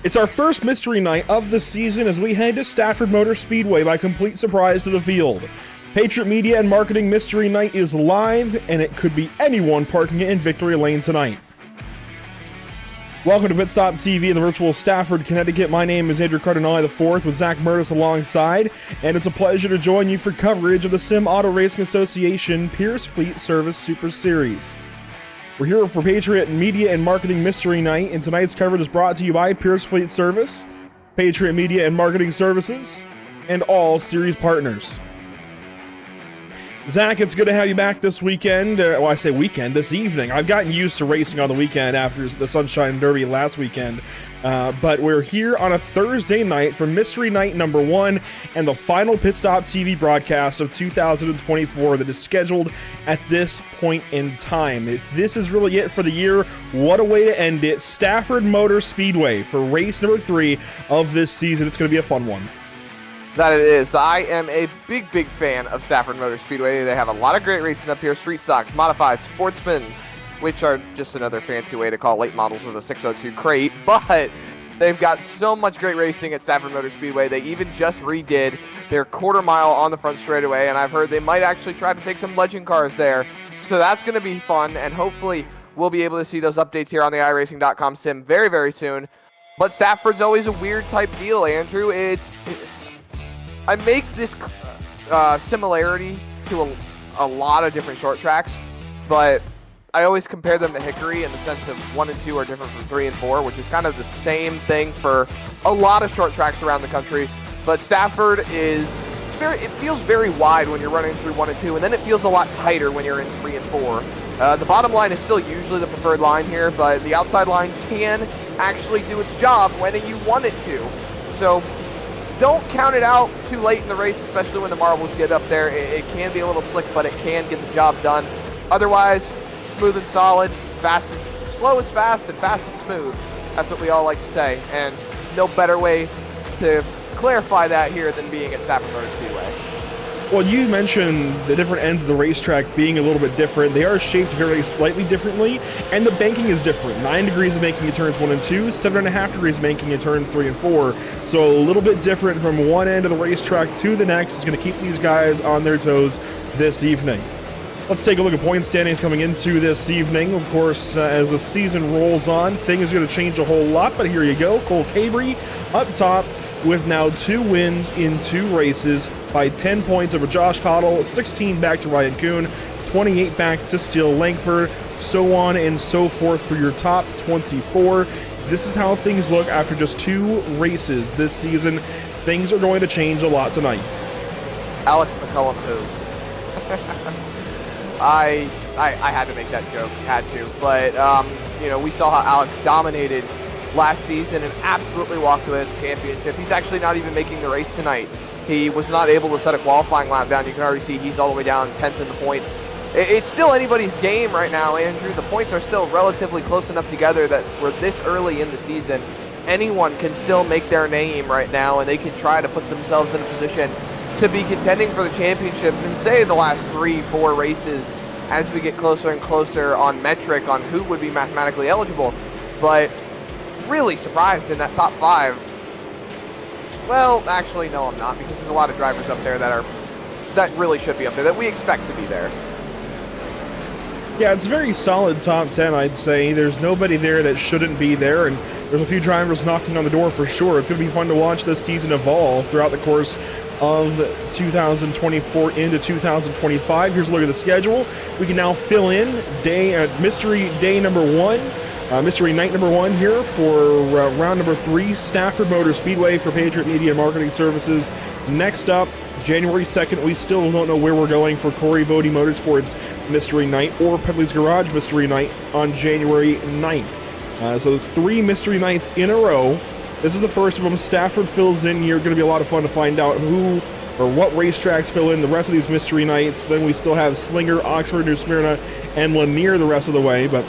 It's our first mystery night of the season as we head to Stafford Motor Speedway by complete surprise to the field. Patriot Media and Marketing Mystery Night is live, and it could be anyone parking it in Victory Lane tonight. Welcome to Pit Stop TV in the virtual Stafford, Connecticut. My name is Andrew Cardinale IV with Zach Murtis alongside, and it's a pleasure to join you for coverage of the Sim Auto Racing Association Pierce Fleet Service Super Series. We're here for Patriot Media and Marketing Mystery Night, and tonight's coverage is brought to you by Pierce Fleet Service, Patriot Media and Marketing Services, and all series partners. Zach, it's good to have you back this weekend. I say weekend, this evening. I've gotten used to racing on the weekend after the Sunshine Derby last weekend. But we're here on a Thursday night for Mystery Night number 1 and the final Pit Stop TV broadcast of 2024 that is scheduled at this point in time. If this is really it for the year, what a way to end it. Stafford Motor Speedway for race number 3 of this season. It's going to be a fun one. That it is. I am a big fan of Stafford Motor Speedway. They have a lot of great racing up here. Street stocks, modified, sportsmans, which are just another fancy way to call late models with a 602 crate. But they've got so much great racing at Stafford Motor Speedway. They even just redid their quarter mile on the front straightaway, and I've heard they might actually try to take some legend cars there. So that's going to be fun, and hopefully we'll be able to see those updates here on the iRacing.com sim very soon. But Stafford's always a weird type deal, Andrew. I make this similarity to a lot of different short tracks, but I always compare them to Hickory in the sense of 1 and 2 are different from 3 and 4, which is kind of the same thing for a lot of short tracks around the country. But Stafford it feels very wide when you're running through 1 and 2, and then it feels a lot tighter when you're in 3 and 4. The bottom line is still usually the preferred line here, but the outside line can actually do its job when you want it to. So don't count it out too late in the race, especially when the marbles get up there. It can be a little slick, but it can get the job done. Otherwise, smooth and solid, slow is fast, and fast is smooth. That's what we all like to say, and no better way to clarify that here than being at Stafford Motor Speedway. Well, you mentioned the different ends of the racetrack being a little bit different. They are shaped very slightly differently, and the banking is different. 9 degrees of banking in turns 1 and 2, 7.5 degrees of banking in turns 3 and 4. So a little bit different from one end of the racetrack to the next. It's going to keep these guys on their toes this evening. Let's take a look at point standings coming into this evening. Of course, as the season rolls on, things are going to change a whole lot, but here you go. Cole Cabry up top with now 2 wins in 2 races by 10 points over Josh Cottle, 16 back to Ryan Kuhn, 28 back to Steele Langford, so on and so forth for your top 24. This is how things look after just 2 races this season. Things are going to change a lot tonight. Alex McCullum who? I had to make that joke, but we saw how Alex dominated last season and absolutely walked away with the championship. He's actually not even making the race tonight. He was not able to set a qualifying lap down. You can already see he's all the way down 10th in the points. It's still anybody's game right now, Andrew. The points are still relatively close enough together that we're this early in the season. Anyone can still make their name right now, and they can try to put themselves in a position to be contending for the championship in, say, the last 3-4 races as we get closer and closer on metric on who would be mathematically eligible. But really surprised in that top 5. Well, actually, no, I'm not, because there's a lot of drivers up there that really should be up there, that we expect to be there. Yeah, it's a very solid top 10, I'd say. There's nobody there that shouldn't be there, and there's a few drivers knocking on the door for sure. It's going to be fun to watch this season evolve throughout the course of 2024 into 2025. Here's a look at the schedule. We can now fill in mystery day number 1. Mystery night number 1 here for round number 3, Stafford Motor Speedway for Patriot Media Marketing Services. Next up, January 2nd, we still don't know where we're going for Corey Bodie Motorsports Mystery Night or Pedley's Garage Mystery Night on January 9th. So 3 Mystery Nights in a row. This is the first of them. Stafford fills in here. Going to be a lot of fun to find out who or what racetracks fill in the rest of these Mystery Nights. Then we still have Slinger, Oxford, New Smyrna, and Lanier the rest of the way, but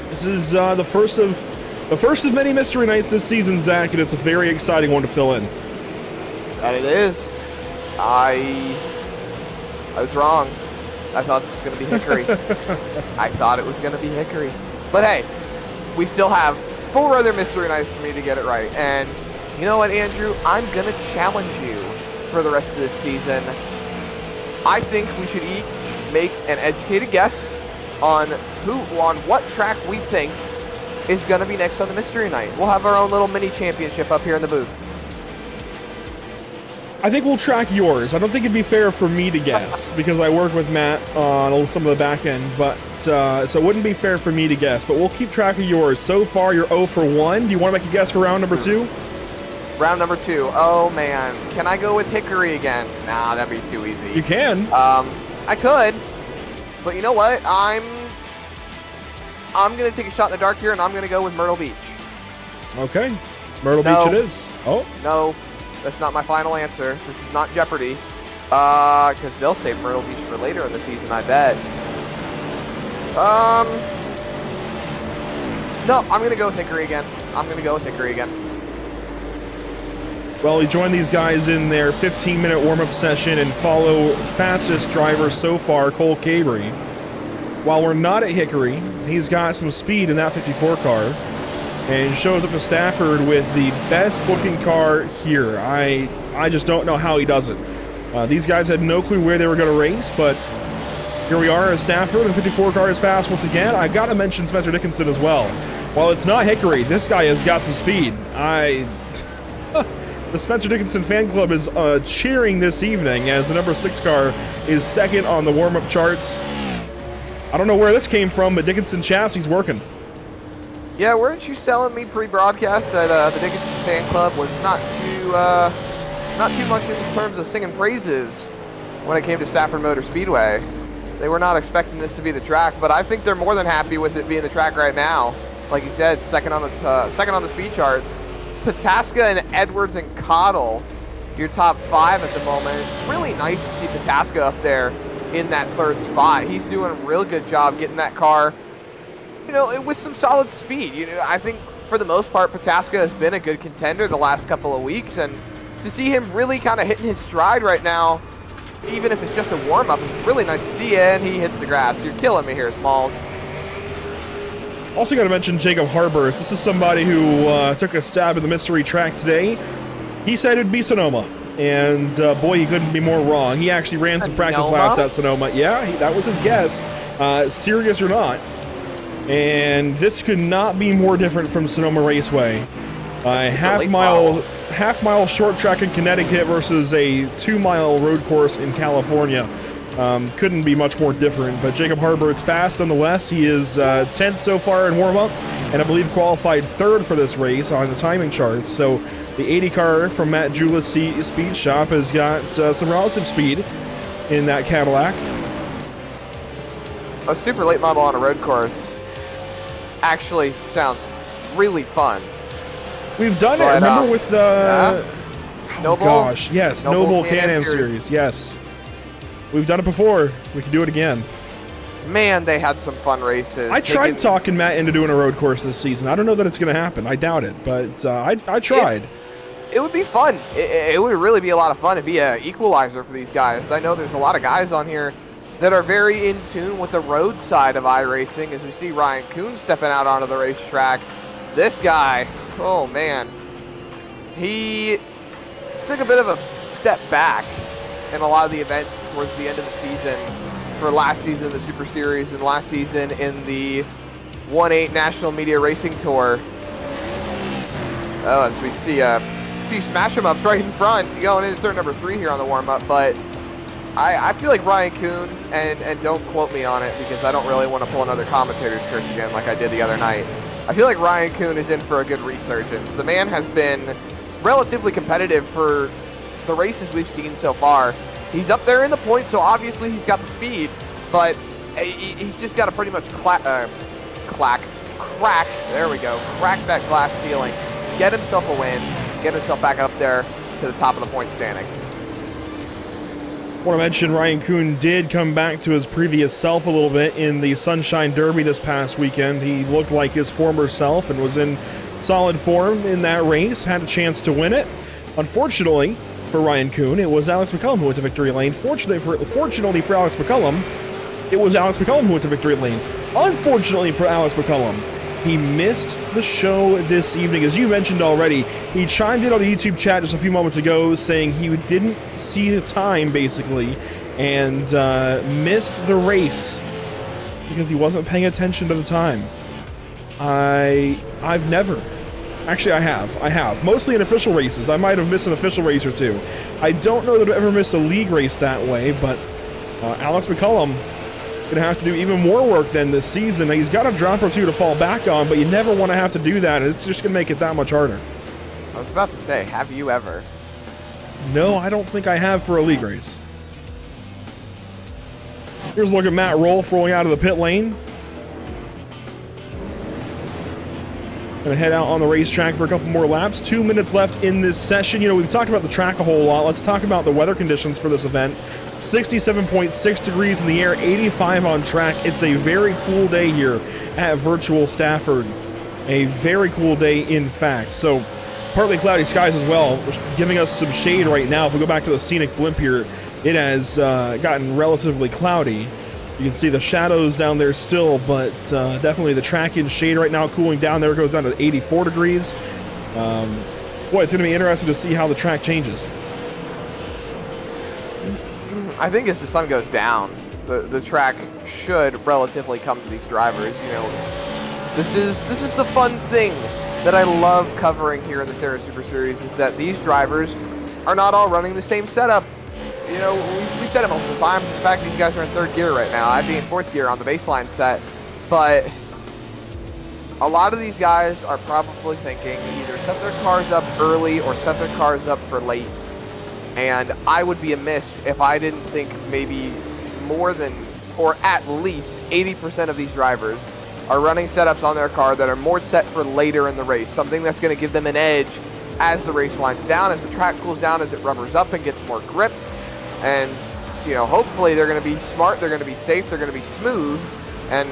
this is the first of many Mystery Nights this season, Zach, and it's a very exciting one to fill in. That it is. I was wrong. I thought this was going to be Hickory. I thought it was going to be Hickory. But hey, we still have full weather mystery night for me to get it right. And you know what, Andrew? I'm going to challenge you for the rest of this season. I think we should each make an educated guess on what track we think is going to be next on the mystery night. We'll have our own little mini championship up here in the booth. I think we'll track yours. I don't think it'd be fair for me to guess because I work with Matt on some of the back end, but so it wouldn't be fair for me to guess, but we'll keep track of yours. So far, you're 0 for 1. Do you want to make a guess for round number 2? Round number 2. Oh, man. Can I go with Hickory again? Nah, that'd be too easy. You can. I could, but you know what? I'm going to take a shot in the dark here, and I'm going to go with Myrtle Beach. Okay. Myrtle Beach it is. Oh. No. That's not my final answer. This is not Jeopardy. Because they'll save Myrtle Beach for later in the season, I bet. No, I'm going to go with Hickory again. Well, we joined these guys in their 15-minute warm-up session and follow fastest driver so far, Cole Cabry. While we're not at Hickory, he's got some speed in that 54 car. And shows up to Stafford with the best looking car here. I just don't know how he does it. These guys had no clue where they were going to race, but here we are at Stafford. The 54 car is fast once again. I got to mention Spencer Dickinson as well. While it's not Hickory, this guy has got some speed. The Spencer Dickinson fan club is cheering this evening as the number 6 car is second on the warm-up charts. I don't know where this came from, but Dickinson chassis working. Yeah, weren't you telling me pre-broadcast that the Dickinson fan club was not too much in terms of singing praises when it came to Stafford Motor Speedway? They were not expecting this to be the track, but I think they're more than happy with it being the track right now. Like you said, second on the speed charts. Pataska and Edwards and Cottle, your top 5 at the moment. Really nice to see Pataska up there in that 3rd spot. He's doing a real good job getting that car, with some solid speed. I think for the most part, Pataska has been a good contender the last couple of weeks, and to see him really kind of hitting his stride right now, even if it's just a warm-up, it's really nice to see, and he hits the grass. You're killing me here, Smalls. Also got to mention Jacob Harbert. This is somebody who took a stab at the mystery track today. He said it'd be Sonoma, and boy, he couldn't be more wrong. He actually ran some practice laps at Sonoma. Yeah, that was his guess, serious or not. And this could not be more different from Sonoma Raceway. Half mile short track in Connecticut versus a 2-mile road course in California. Couldn't be much more different, but Jacob Harbert's fast nonetheless. He is 10th so far in warm-up, and I believe qualified 3rd for this race on the timing charts. So the 80 car from Matt Julis Speed Shop has got some relative speed in that Cadillac. A super late model on a road course actually sounds really fun. We've done it, remember, with the... Noble? Gosh, yes, Noble Can-Am Series, yes. We've done it before. We can do it again. Man, they had some fun races. I tried talking Matt into doing a road course this season. I don't know that it's going to happen. I doubt it, but I tried. It would be fun. It would really be a lot of fun. It'd be an equalizer for these guys. I know there's a lot of guys on here that are very in tune with the road side of iRacing, as we see Ryan Kuhn stepping out onto the racetrack. This guy, oh man, he took a bit of a step back in a lot of the events towards the end of the season. For last season in the Super Series and last season in the 1/8 National Media Racing Tour. Oh, as we see a few smash 'em ups right in front going into turn number 3 here on the warm-up, but I feel like Ryan Kuhn, and don't quote me on it because I don't really want to pull another commentator's curse again like I did the other night. I feel like Ryan Kuhn is in for a good resurgence. The man has been relatively competitive for the races we've seen so far. He's up there in the points, so obviously he's got the speed, but he's just got to pretty much crack that glass ceiling, get himself a win, get himself back up there to the top of the point standings. I want to mention Ryan Kuhn did come back to his previous self a little bit in the Sunshine Derby this past weekend. He looked like his former self and was in solid form in that race, had a chance to win it. Unfortunately for Ryan Kuhn, it was Alex McCullum who went to victory lane. Fortunately for Alex McCullum, it was Alex McCullum who went to victory lane. Unfortunately for Alex McCullum, He missed the show this evening. As you mentioned already, he chimed in on the YouTube chat just a few moments ago saying he didn't see the time, basically, and missed the race because he wasn't paying attention to the time. I've never. Actually, I have. Mostly in official races. I might have missed an official race or two. I don't know that I've ever missed a league race that way, but Alex McCullum gonna have to do even more work than this season. Now, he's got a drop or two to fall back on, but you never want to have to do that. It's just gonna make it that much harder. I was about to say, have you ever? No, I don't think I have for a league race. Here's a look at Matt Rolfe rolling out of the pit lane. Gonna head out on the racetrack for a couple more laps. 2 minutes left in this session. You know, we've talked about the track a whole lot. Let's talk about the weather conditions for this event. 67.6 degrees in the air, 85 on track. It's a very cool day here at Virtual Stafford. A very cool day, in fact. So, partly cloudy skies as well, which is giving us some shade right now. If we go back to the scenic blimp here, it has gotten relatively cloudy. You can see the shadows down there still, but definitely the track in shade right now, cooling down. There it goes down to 84 degrees. Boy, it's going to be interesting to see how the track changes. I think as the sun goes down, the track should relatively come to these drivers. You know, this is the fun thing that I love covering here in the SARA Super Series, is that these drivers are not all running the same setup. You know, we said it multiple times. In fact, these guys are in third gear right now. I'd be in fourth gear on the baseline set. But a lot of these guys are probably thinking either set their cars up early or set their cars up for late. And I would be amiss if I didn't think maybe more than, or at least 80% of these drivers are running setups on their car that are more set for later in the race. Something that's going to give them an edge as the race winds down, as the track cools down, as it rubbers up and gets more grip. And, you know, hopefully they're going to be smart, they're going to be safe, they're going to be smooth, and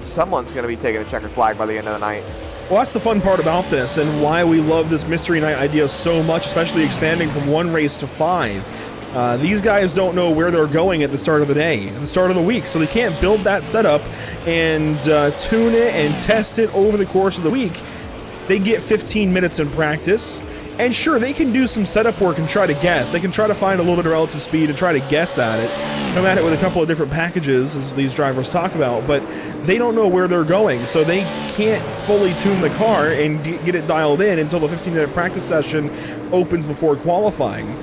someone's going to be taking a checkered flag by the end of the night. Well, that's the fun part about this, and why we love this Mystery Night idea so much, especially expanding from one race to 5. These guys don't know where they're going at the start of the day, at the start of the week, so they can't build that setup and tune it and test it over the course of the week. They get 15 minutes in practice. And sure, they can do some setup work and try to guess. They can try to find a little bit of relative speed and try to guess at it. Come at it with a couple of different packages, as these drivers talk about, but they don't know where they're going, so they can't fully tune the car and get it dialed in until the 15-minute practice session opens before qualifying.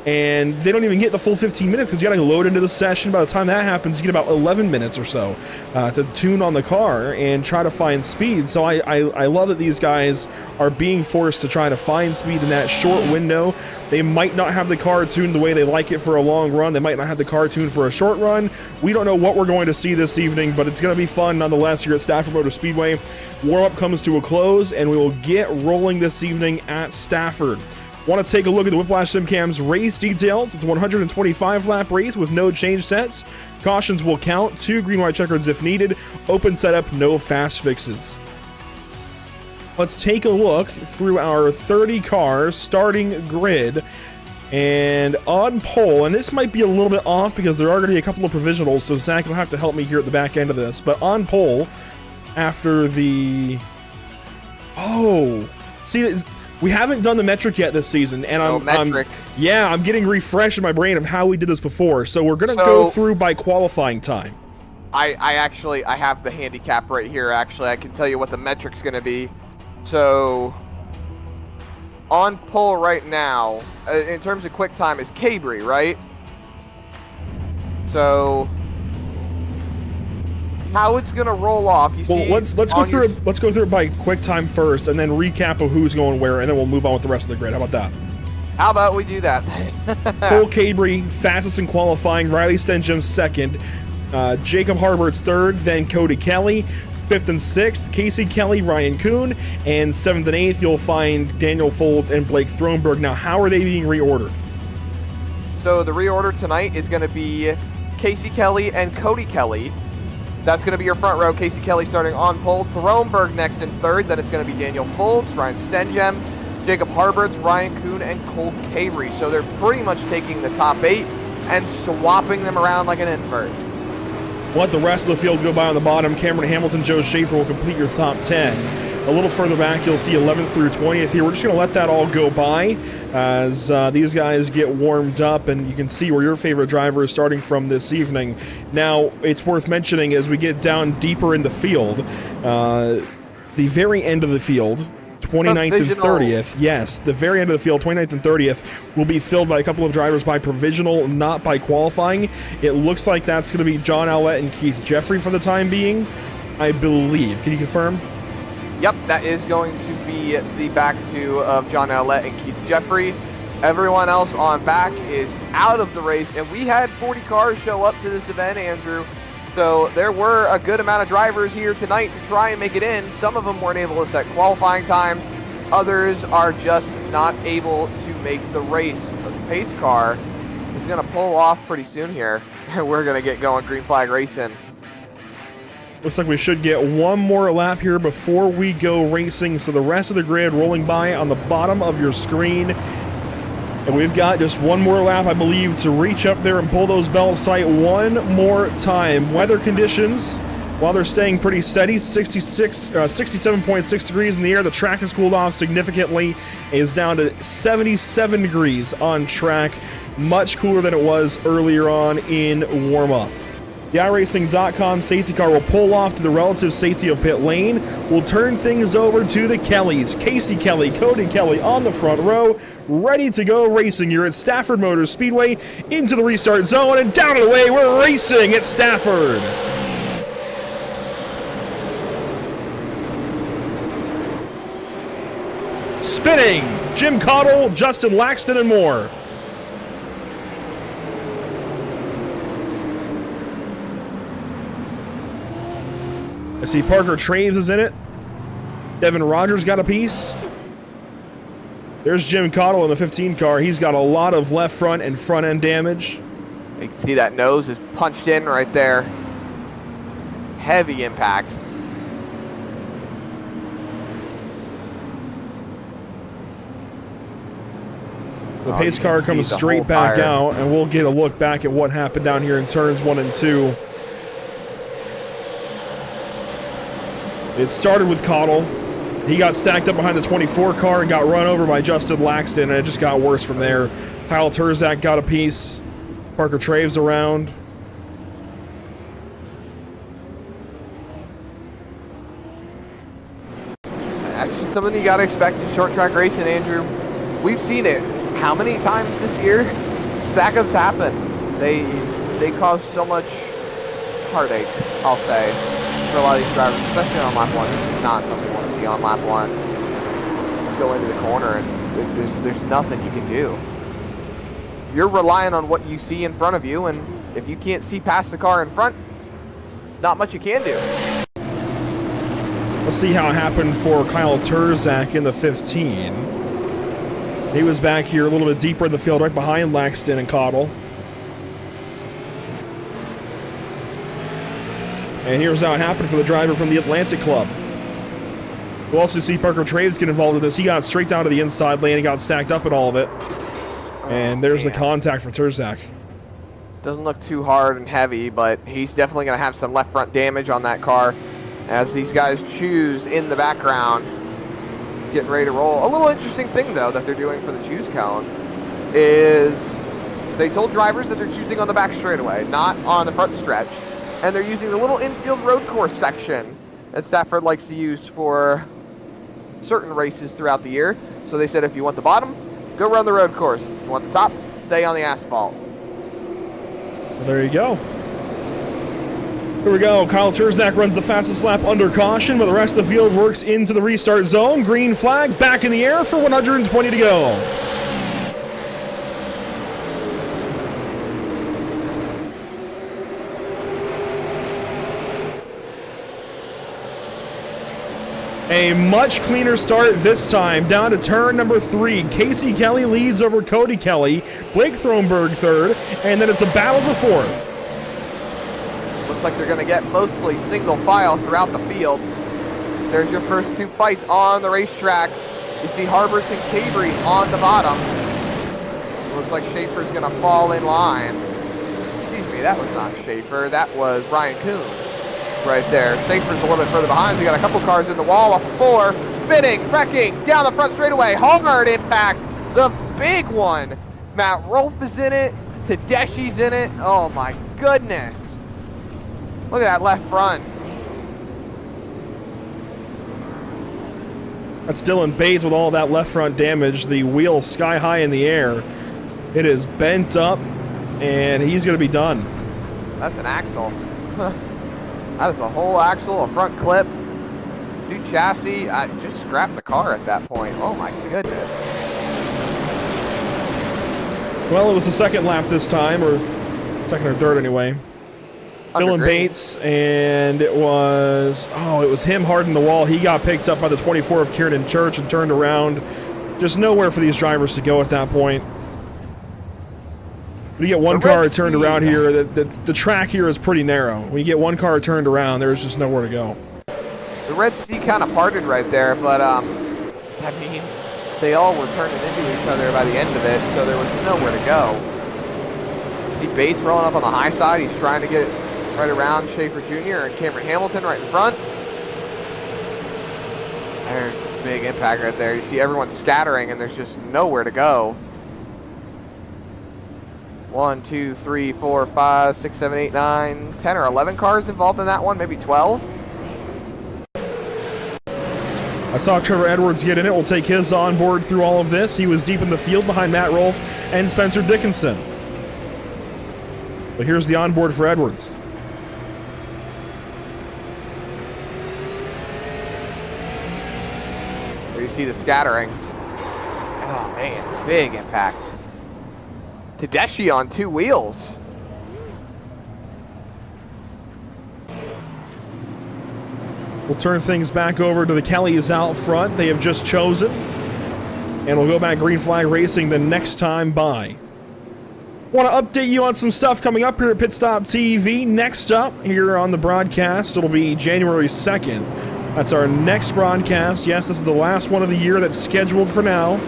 And they don't even get the full 15 minutes because you got to load into the session. By the time that happens, you get about 11 minutes or so to tune on the car and try to find speed. So I love that these guys are being forced to try to find speed in that short window. They might not have the car tuned the way they like it for a long run. They might not have the car tuned for a short run. We don't know what we're going to see this evening, but it's going to be fun nonetheless here at Stafford Motor Speedway. Warm-up comes to a close, and we will get rolling this evening at Stafford. Want to take a look at the Whiplash SimCam's race details? It's a 125-lap race with no change sets. Cautions will count, 2 green-white checkers if needed. Open setup, no fast fixes. Let's take a look through our 30-car starting grid. And on pole, and this might be a little bit off because there are going to be a couple of provisionals, so Zach will have to help me here at the back end of this. But on pole, after the... Oh! See, we haven't done the metric yet this season, and I'm getting refreshed in my brain of how we did this before. So we're gonna go through by qualifying time. I have the handicap right here. Actually, I can tell you what the metric's gonna be. So on pole right now, in terms of quick time, is Cabry, right? So how it's gonna roll off. Let's go through it by quick time first, and then recap of who's going where, and then we'll move on with the rest of the grid. How about that? How about we do that? Cole Cabry, fastest in qualifying. Riley Stenjum second. Jacob Harbert's third. Then Cody Kelly. 5th and 6th, Casey Kelly, Ryan Kuhn, and 7th and 8th, you'll find Daniel Folds and Blake Thronberg. Now, how are they being reordered? So the reorder tonight is going to be Casey Kelly and Cody Kelly. That's going to be your front row. Casey Kelly starting on pole. Thronberg next in third. Then it's going to be Daniel Folds, Ryan Stenjum, Jacob Harberts, Ryan Kuhn, and Cole Cabry. So they're pretty much taking the top 8 and swapping them around like an invert. Let the rest of the field go by on the bottom. Cameron Hamilton, Joe Schaefer will complete your top 10. A little further back, you'll see 11th through 20th here. We're just going to let that all go by as these guys get warmed up, and you can see where your favorite driver is starting from this evening. Now, it's worth mentioning as we get down deeper in the field, the very end of the field, 29th and 30th. Yes, the very end of the field, 29th and 30th, will be filled by a couple of drivers by provisional, not by qualifying. It looks like that's going to be John Owlett and Keith Jeffrey for the time being, I believe. Can you confirm? Yep, that is going to be the back two of John Owlett and Keith Jeffrey. Everyone else on back is out of the race, and we had 40 cars show up to this event, Andrew. So there were a good amount of drivers here tonight to try and make it in. Some of them weren't able to set qualifying times. Others are just not able to make the race. But the pace car is going to pull off pretty soon here, and we're going to get going green flag racing. Looks like we should get one more lap here before we go racing. So the rest of the grid rolling by on the bottom of your screen. And we've got just one more lap, I believe, to reach up there and pull those belts tight one more time. Weather conditions, while they're staying pretty steady, 67.6 degrees in the air. The track has cooled off significantly. It is down to 77 degrees on track. Much cooler than it was earlier on in warm-up. The iRacing.com safety car will pull off to the relative safety of pit lane. We'll turn things over to the Kellys. Casey Kelly, Cody Kelly on the front row, ready to go racing. You're at Stafford Motor Speedway, into the restart zone, and down and away. We're racing at Stafford. Spinning, Jim Cottle, Justin Laxton, and more. I see Parker Traves is in it. Devin Rogers got a piece. There's Jim Cottle in the 15 car. He's got a lot of left front and front end damage. You can see that nose is punched in right there. Heavy impacts. The pace car comes straight back out, and we'll get a look back at what happened down here in turns 1 and 2. It started with Cottle. He got stacked up behind the 24 car and got run over by Justin Laxton, and it just got worse from there. Kyle Turzak got a piece. Parker Traves around. That's just something you got to expect in short track racing, Andrew. We've seen it how many times this year? Stack-ups happen. They cause so much heartache, I'll say, for a lot of these drivers, especially on lap 1. This is not something you want to see on lap 1. Just go into the corner and there's nothing you can do. You're relying on what you see in front of you, and if you can't see past the car in front, not much you can do. Let's see how it happened for Kyle Turzak in the 15. He was back here a little bit deeper in the field, right behind Laxton and Cottle. And here's how it happened for the driver from the Atlantic Club. We'll also see Parker Traves get involved with this. He got straight down to the inside lane and got stacked up in all of it. And there's the contact for Turzak. Doesn't look too hard and heavy, but he's definitely going to have some left front damage on that car as these guys choose in the background, getting ready to roll. A little interesting thing, though, that they're doing for the choose cone is they told drivers that they're choosing on the back straightaway, not on the front stretch. And they're using the little infield road course section that Stafford likes to use for certain races throughout the year. So they said if you want the bottom, go run the road course. If you want the top, stay on the asphalt. Well, there you go. Here we go. Kyle Turzak runs the fastest lap under caution, but the rest of the field works into the restart zone. Green flag back in the air for 120 to go. A much cleaner start this time, down to turn number 3. Casey Kelly leads over Cody Kelly, Blake Thronberg third, and then it's a battle for 4th. Looks like they're going to get mostly single file throughout the field. There's your first 2 fights on the racetrack. You see Harbers and Cabry on the bottom. Looks like Schaefer's going to fall in line. Excuse me, me, that was not Schaefer. That was Ryan Kuhn right there. Schaefer's a little bit further behind. We got a couple cars in the wall off of 4. Spinning, wrecking, down the front straightaway. Hard impacts, the big one. Matt Rolfe is in it. Tedeschi's in it. Oh my goodness. Look at that left front. That's Dylan Bates with all that left front damage. The wheel sky high in the air. It is bent up, and he's going to be done. That's an axle. That is a whole axle, a front clip, new chassis. I just scrapped the car at that point. Oh my goodness. Well, it was the second lap this time, or second or third anyway. Dylan Bates, and it was him hard in the wall. He got picked up by the 24 of Kieran Church and turned around. Just nowhere for these drivers to go at that point. When you get one car turned around here, the track here is pretty narrow. When you get one car turned around, there's just nowhere to go. The Red Sea kind of parted right there, but I mean, they all were turning into each other by the end of it, so there was nowhere to go. You see Bates rolling up on the high side. He's trying to get right around Schaefer Jr. and Cameron Hamilton right in front. There's a big impact right there. You see everyone scattering, and there's just nowhere to go. 1, 2, 3, 4, 5, 6, 7, 8, 9, 10 or 11 cars involved in that one, maybe 12. I saw Trevor Edwards get in it. We'll take his on board through all of this. He was deep in the field behind Matt Rolfe and Spencer Dickinson. But here's the onboard for Edwards. There you see the scattering. Oh man, big impact. Tedeschi on 2 wheels. We'll turn things back over to the Kellys out front. They have just chosen. And we'll go back green flag racing the next time by. Want to update you on some stuff coming up here at Pit Stop TV. Next up here on the broadcast, it'll be January 2nd. That's our next broadcast. Yes, this is the last one of the year that's scheduled for now.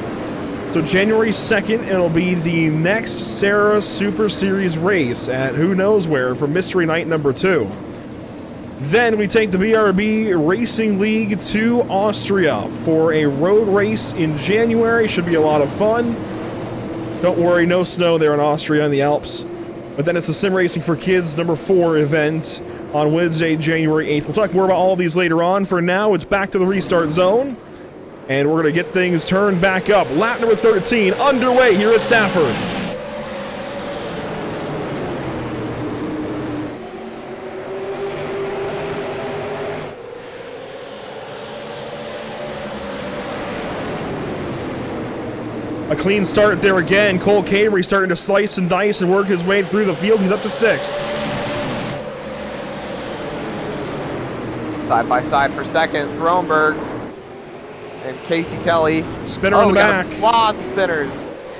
So January 2nd, it'll be the next SARA Super Series race at who knows where for Mystery Night number 2. Then we take the BRB Racing League to Austria for a road race in January. Should be a lot of fun. Don't worry, no snow there in Austria in the Alps. But then it's the Sim Racing for Kids number 4 event on Wednesday, January 8th. We'll talk more about all of these later on. For now, it's back to the restart zone. And we're going to get things turned back up. Lap number 13 underway here at Stafford. A clean start there again. Cole Cabrey starting to slice and dice and work his way through the field. He's up to 6th. Side by side for 2nd, Thronberg and Casey Kelly. Spinner on the back. Lots of spinners.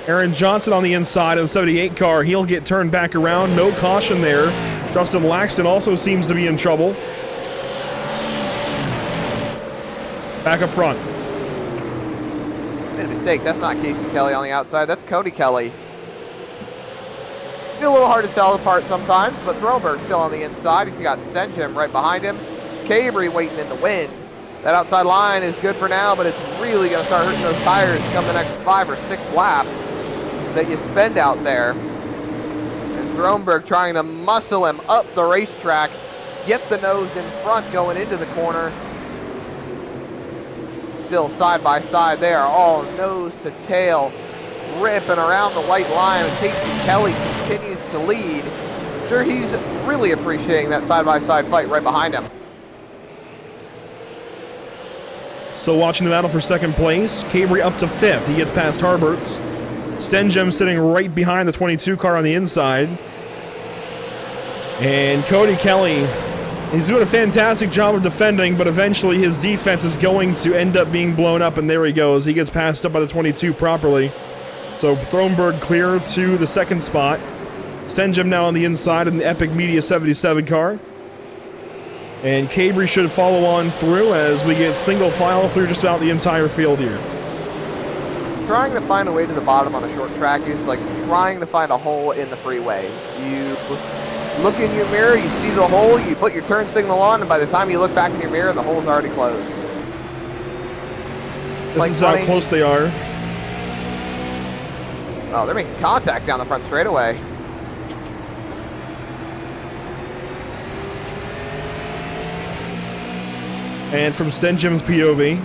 Aaron Johnson on the inside of the 78 car. He'll get turned back around. No caution there. Justin Laxton also seems to be in trouble. Back up front. Made a mistake. That's not Casey Kelly on the outside. That's Cody Kelly. Still a little hard to tell apart sometimes, but Thronberg's still on the inside. He's got Stensham right behind him. Cabrey waiting in the wind. That outside line is good for now, but it's really going to start hurting those tires come the next 5 or 6 laps that you spend out there. And Thronberg trying to muscle him up the racetrack, get the nose in front going into the corner. Still side by side, they are all nose to tail, ripping around the white line. And Casey Kelly continues to lead. I'm sure he's really appreciating that side by side fight right behind him. Still watching the battle for 2nd place. Cabrey up to 5th. He gets past Harberts. Stensham sitting right behind the 22 car on the inside. And Cody Kelly, he's doing a fantastic job of defending, but eventually his defense is going to end up being blown up, and there he goes. He gets passed up by the 22 properly. So Thronberg clear to the 2nd spot. Stensham now on the inside in the Epic Media 77 car. And Cabrey should follow on through as we get single file through just about the entire field here. Trying to find a way to the bottom on a short track is like trying to find a hole in the freeway. You look in your mirror, you see the hole, you put your turn signal on, and by the time you look back in your mirror, the hole's already closed. This is how close they are. Oh, they're making contact down the front straightaway. And from Stenjim's POV,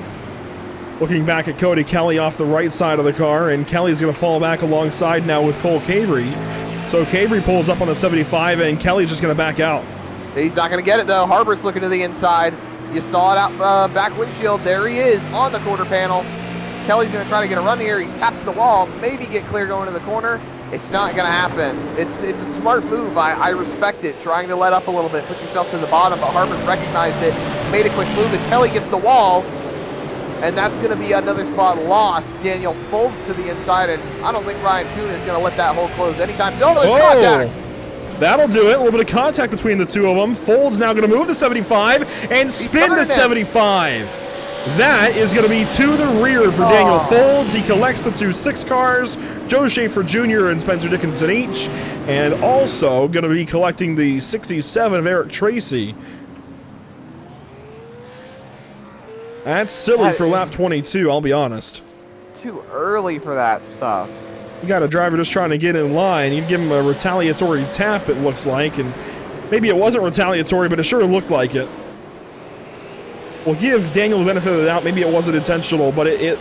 looking back at Cody Kelly off the right side of the car, and Kelly's going to fall back alongside now with Cole Cabry. So Cabry pulls up on the 75, and Kelly's just going to back out. He's not going to get it, though. Harbert's looking to the inside. You saw it out back windshield. There he is on the quarter panel. Kelly's going to try to get a run here. He taps the wall, maybe get clear going to the corner. It's not going to happen. It's a smart move. I respect it, trying to let up a little bit, put yourself to the bottom, but Harbert recognized it, made a quick move as Kelly gets the wall, and that's going to be another spot lost. Daniel folds to the inside, and I don't think Ryan Kuhn is going to let that hole close anytime soon. Oh, there's contact. That'll do it. A little bit of contact between the two of them. Folds now going to move the 75 and spin the 75. That is going to be to the rear for Daniel Folds. He collects the two 6 cars, Joe Schaefer Jr. and Spencer Dickinson each, and also going to be collecting the 67 of Eric Tracy. That's silly for lap 22, I'll be honest. Too early for that stuff. You got a driver just trying to get in line. You give him a retaliatory tap, it looks like, and maybe it wasn't retaliatory, but it sure looked like it. We'll give Daniel the benefit of the doubt. Maybe it wasn't intentional, but it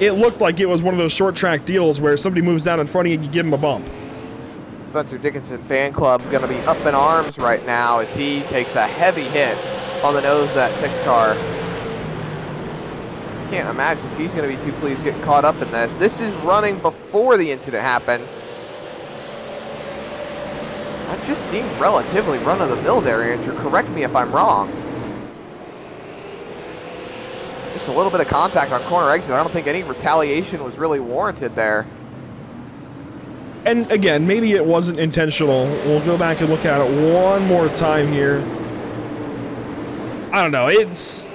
looked like it was one of those short track deals where somebody moves down in front of you and you give him a bump. Spencer Dickinson fan club going to be up in arms right now as he takes a heavy hit on the nose of that 6 car. Can't imagine he's going to be too pleased getting caught up in this. This is running before the incident happened. That just seemed relatively run-of-the-mill there, Andrew. Correct me if I'm wrong. Just a little bit of contact on corner exit. I don't think any retaliation was really warranted there. And again, maybe it wasn't intentional. We'll go back and look at it one more time here. I don't know. It's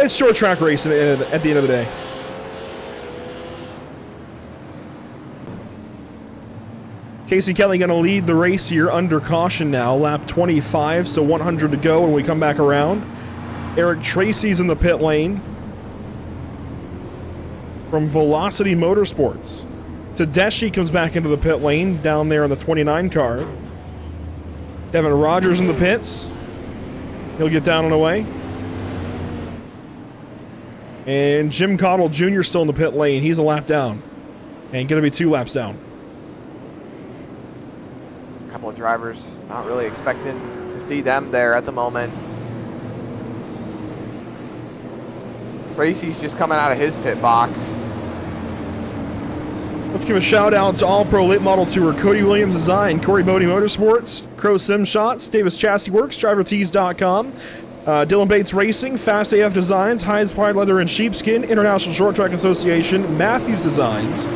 short track racing at the end of the day. Casey Kelly going to lead the race here under caution now. Lap 25, so 100 to go when we come back around. Eric Tracy's in the pit lane. From Velocity Motorsports. Tedeschi comes back into the pit lane down there in the 29 car. Devin Rogers in the pits. He'll get down and away. And Jim Cottle Jr. still in the pit lane. He's a lap down. And going to be 2 laps down. A couple of drivers not really expecting to see them there at the moment. Tracy's just coming out of his pit box. Let's give a shout out to All Pro Late Model Tour, Cody Williams Design, Corey Bodie Motorsports, Crow Sim Shots, Davis Chassis Works, DriverTees.com, Dylan Bates Racing, Fast AF Designs, Heinz Pride Leather and Sheepskin, International Short Track Association, Matthews Designs,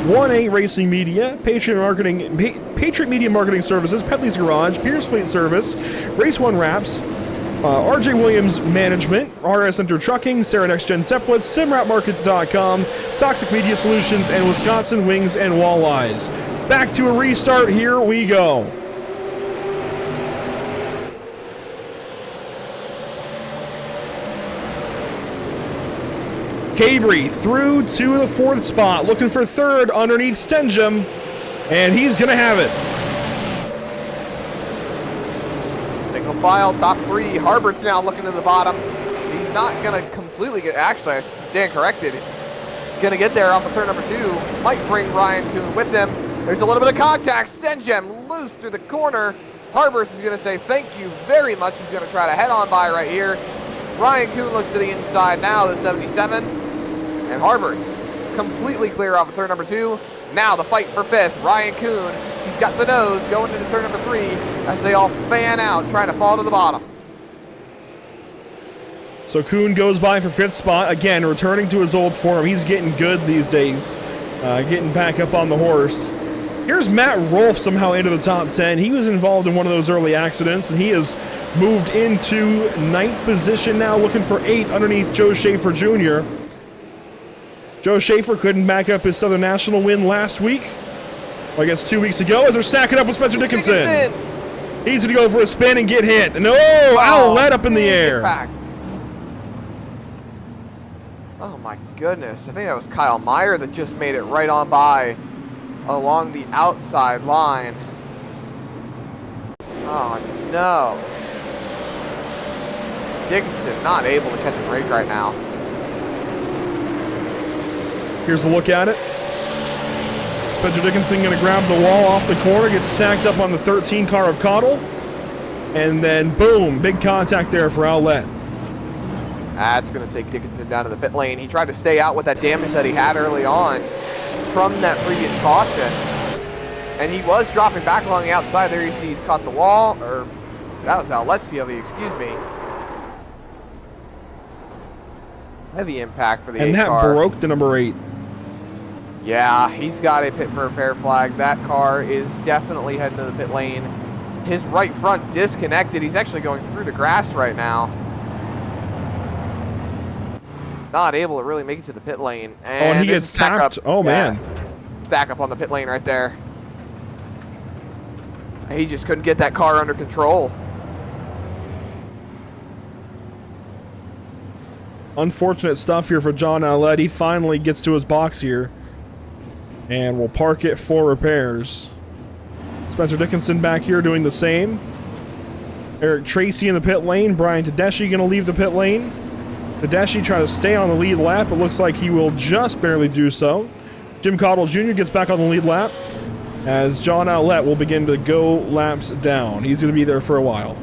1A Racing Media, Patriot Media Marketing Services, Pedley's Garage, Pierce Fleet Service, Race One Wraps, RJ Williams Management, RS Center Trucking, Sarah Next Gen Templates, SimRapMarket.com, Toxic Media Solutions, and Wisconsin Wings and Walleyes. Back to a restart. Here we go. Cabry through to the 4th spot, looking for 3rd underneath Stenjum, and he's going to have it. Single file, top 3. Harbert's now looking to the bottom. He's not going to completely get, actually, I stand corrected. Going to get there off of turn number 2. Might bring Ryan Kuhn with him. There's a little bit of contact. Stenjum loose through the corner. Harbert is going to say thank you very much. He's going to try to head on by right here. Ryan Kuhn looks to the inside now, the 77. And Harbert's completely clear off of turn number 2. Now the fight for 5th. Ryan Kuhn, he's got the nose going into turn number 3 as they all fan out, trying to fall to the bottom. So Kuhn goes by for 5th spot. Again, returning to his old form. He's getting good these days, getting back up on the horse. Here's Matt Rolfe somehow into the top 10. He was involved in one of those early accidents, and he has moved into 9th position now, looking for 8th underneath Joe Schaefer Jr. Joe Schaefer couldn't back up his Southern National win last week. I guess 2 weeks ago, as they're stacking up with Spencer Dickinson. He's going to go for a spin and get hit. No, outlet up in the air. Impact. Oh my goodness. I think that was Kyle Meyer that just made it right on by along the outside line. Oh no. Dickinson not able to catch a break right now. Here's a look at it. Spencer Dickinson going to grab the wall off the corner, gets stacked up on the 13 car of Cottle, and then boom, big contact there for outlet. That's going to take Dickinson down to the pit lane. He tried to stay out with that damage that he had early on from that previous caution, and he was dropping back along the outside. There you see he's caught the wall, or that was outlet's POV, excuse me. Heavy impact for the 8 And that car. broke the number 8. Yeah, he's got a pit for repair flag. That car is definitely heading to the pit lane. His right front disconnected. He's actually going through the grass right now. Not able to really make it to the pit lane. And he gets tapped. Oh, man. Stack up on the pit lane right there. He just couldn't get that car under control. Unfortunate stuff here for John Allett. He finally gets to his box here. And we'll park it for repairs. Spencer Dickinson back here doing the same. Eric Tracy in the pit lane. Brian Tedeschi going to leave the pit lane. Tedeschi trying to stay on the lead lap. It looks like he will just barely do so. Jim Cottle Jr. gets back on the lead lap as John Allett will begin to go laps down. He's going to be there for a while.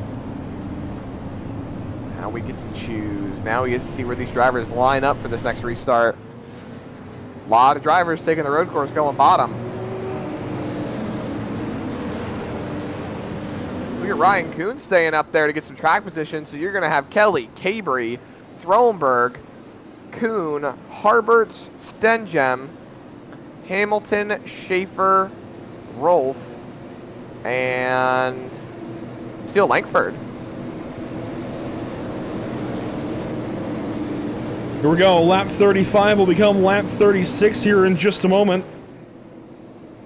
Now we get to choose. Now we get to see where these drivers line up for this next restart. A lot of drivers taking the road course going bottom. We got Ryan Kuhn staying up there to get some track position, so you're going to have Kelly, Cabry, Throneberg, Kuhn, Harberts, Stengem, Hamilton, Schaefer, Rolf, and Steele Langford. Here we go. Lap 35 will become lap 36 here in just a moment.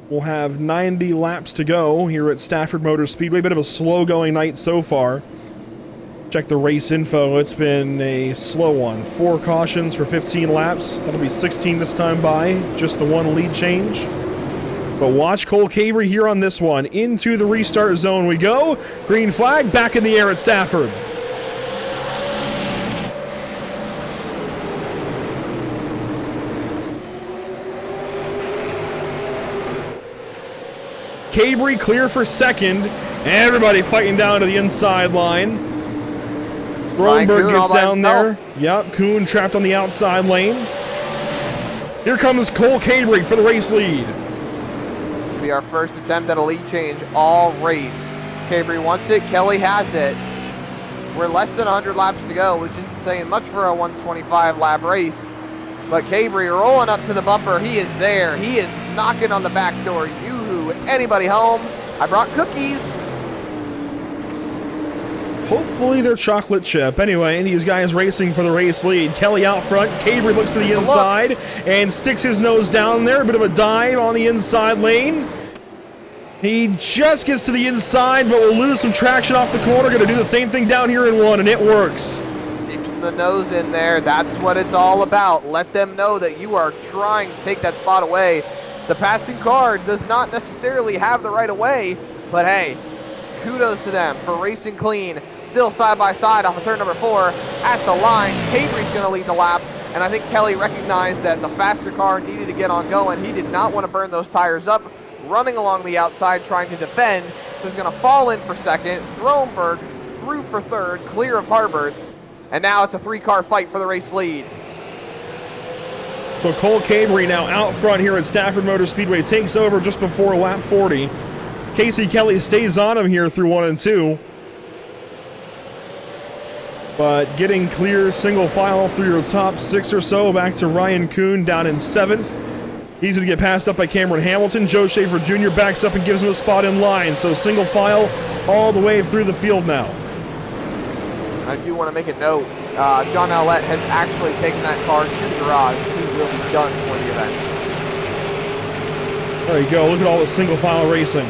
We'll have 90 laps to go here at Stafford Motor Speedway. Bit of a slow-going night so far. Check the race info. It's been a slow one. 4 cautions for 15 laps. That'll be 16 this time by. Just the 1 lead change. But watch Cole Cabry here on this one. Into the restart zone we go. Green flag back in the air at Stafford. Cabry clear for second. Everybody fighting down to the inside line. Rodenberg gets down there. Yep, Kuhn trapped on the outside lane. Here comes Cole Cabry for the race lead. It'll be our first attempt at a lead change all race. Cabry wants it. Kelly has it. We're less than 100 laps to go, which isn't saying much for a 125 lap race. But Cabry rolling up to the bumper. He is there. He is knocking on the back door. Yoo-hoo. Anybody home? I brought cookies. Hopefully they're chocolate chip. Anyway, these guys racing for the race lead. Kelly out front. Cabry looks to the inside and sticks his nose down there. A bit of a dive on the inside lane. He just gets to the inside, but will lose some traction off the corner. Going to do the same thing down here in 1, and it works. Keeping the nose in there. That's what it's all about. Let them know that you are trying to take that spot away. The passing car does not necessarily have the right of way, but hey, kudos to them for racing clean. Still side by side off of turn number 4 at the line. Cabry's going to lead the lap, and I think Kelly recognized that the faster car needed to get on going. He did not want to burn those tires up, running along the outside trying to defend. So he's going to fall in for second. Throneberg through for third, clear of Harberts, and now it's a 3-car fight for the race lead. So Cole Cabry now out front here at Stafford Motor Speedway, takes over just before lap 40. Casey Kelly stays on him here through 1 and 2. But getting clear single file through your top 6 or so, back to Ryan Kuhn down in 7th. He's going to get passed up by Cameron Hamilton. Joe Schaefer Jr. backs up and gives him a spot in line. So single file all the way through the field now. I do want to make a note. John Allett has actually taken that car to the garage. He will be done for the event. There you go. Look at all the single file racing.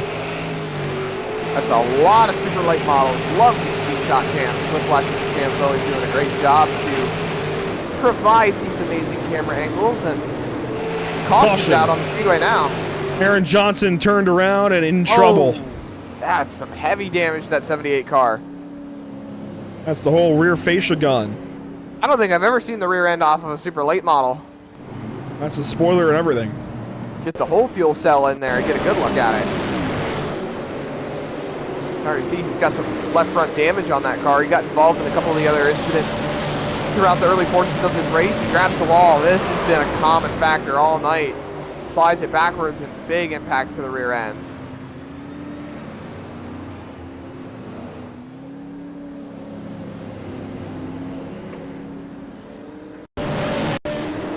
That's a lot of super late models. Love these speed shot cams. Whiplash Media is always doing a great job to provide these amazing camera angles, and caution's out on the speedway now. Aaron Johnson turned around and in trouble. That's some heavy damage to that 78 car. That's the whole rear fascia gun. I don't think I've ever seen the rear end off of a super late model. That's a spoiler and everything. Get the whole fuel cell in there and get a good look at it. Sorry to see he's got some left front damage on that car. He got involved in a couple of the other incidents throughout the early portions of this race. He grabs the wall. This has been a common factor all night. Slides it backwards and big impact to the rear end.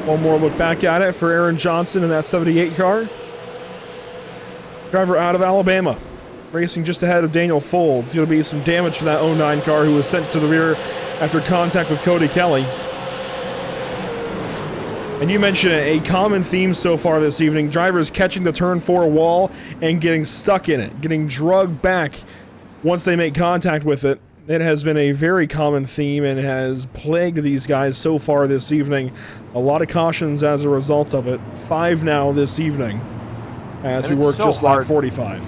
One more look back at it for Aaron Johnson in that 78 car. Driver out of Alabama, racing just ahead of Daniel Folds. Going to be some damage for that 09 car who was sent to the rear after contact with Cody Kelly. And you mentioned a common theme so far this evening, drivers catching the turn 4 wall and getting stuck in it, getting drugged back once they make contact with it. It has been a very common theme and has plagued these guys so far this evening. A lot of cautions as a result of it. 5 now this evening as we work just like 45.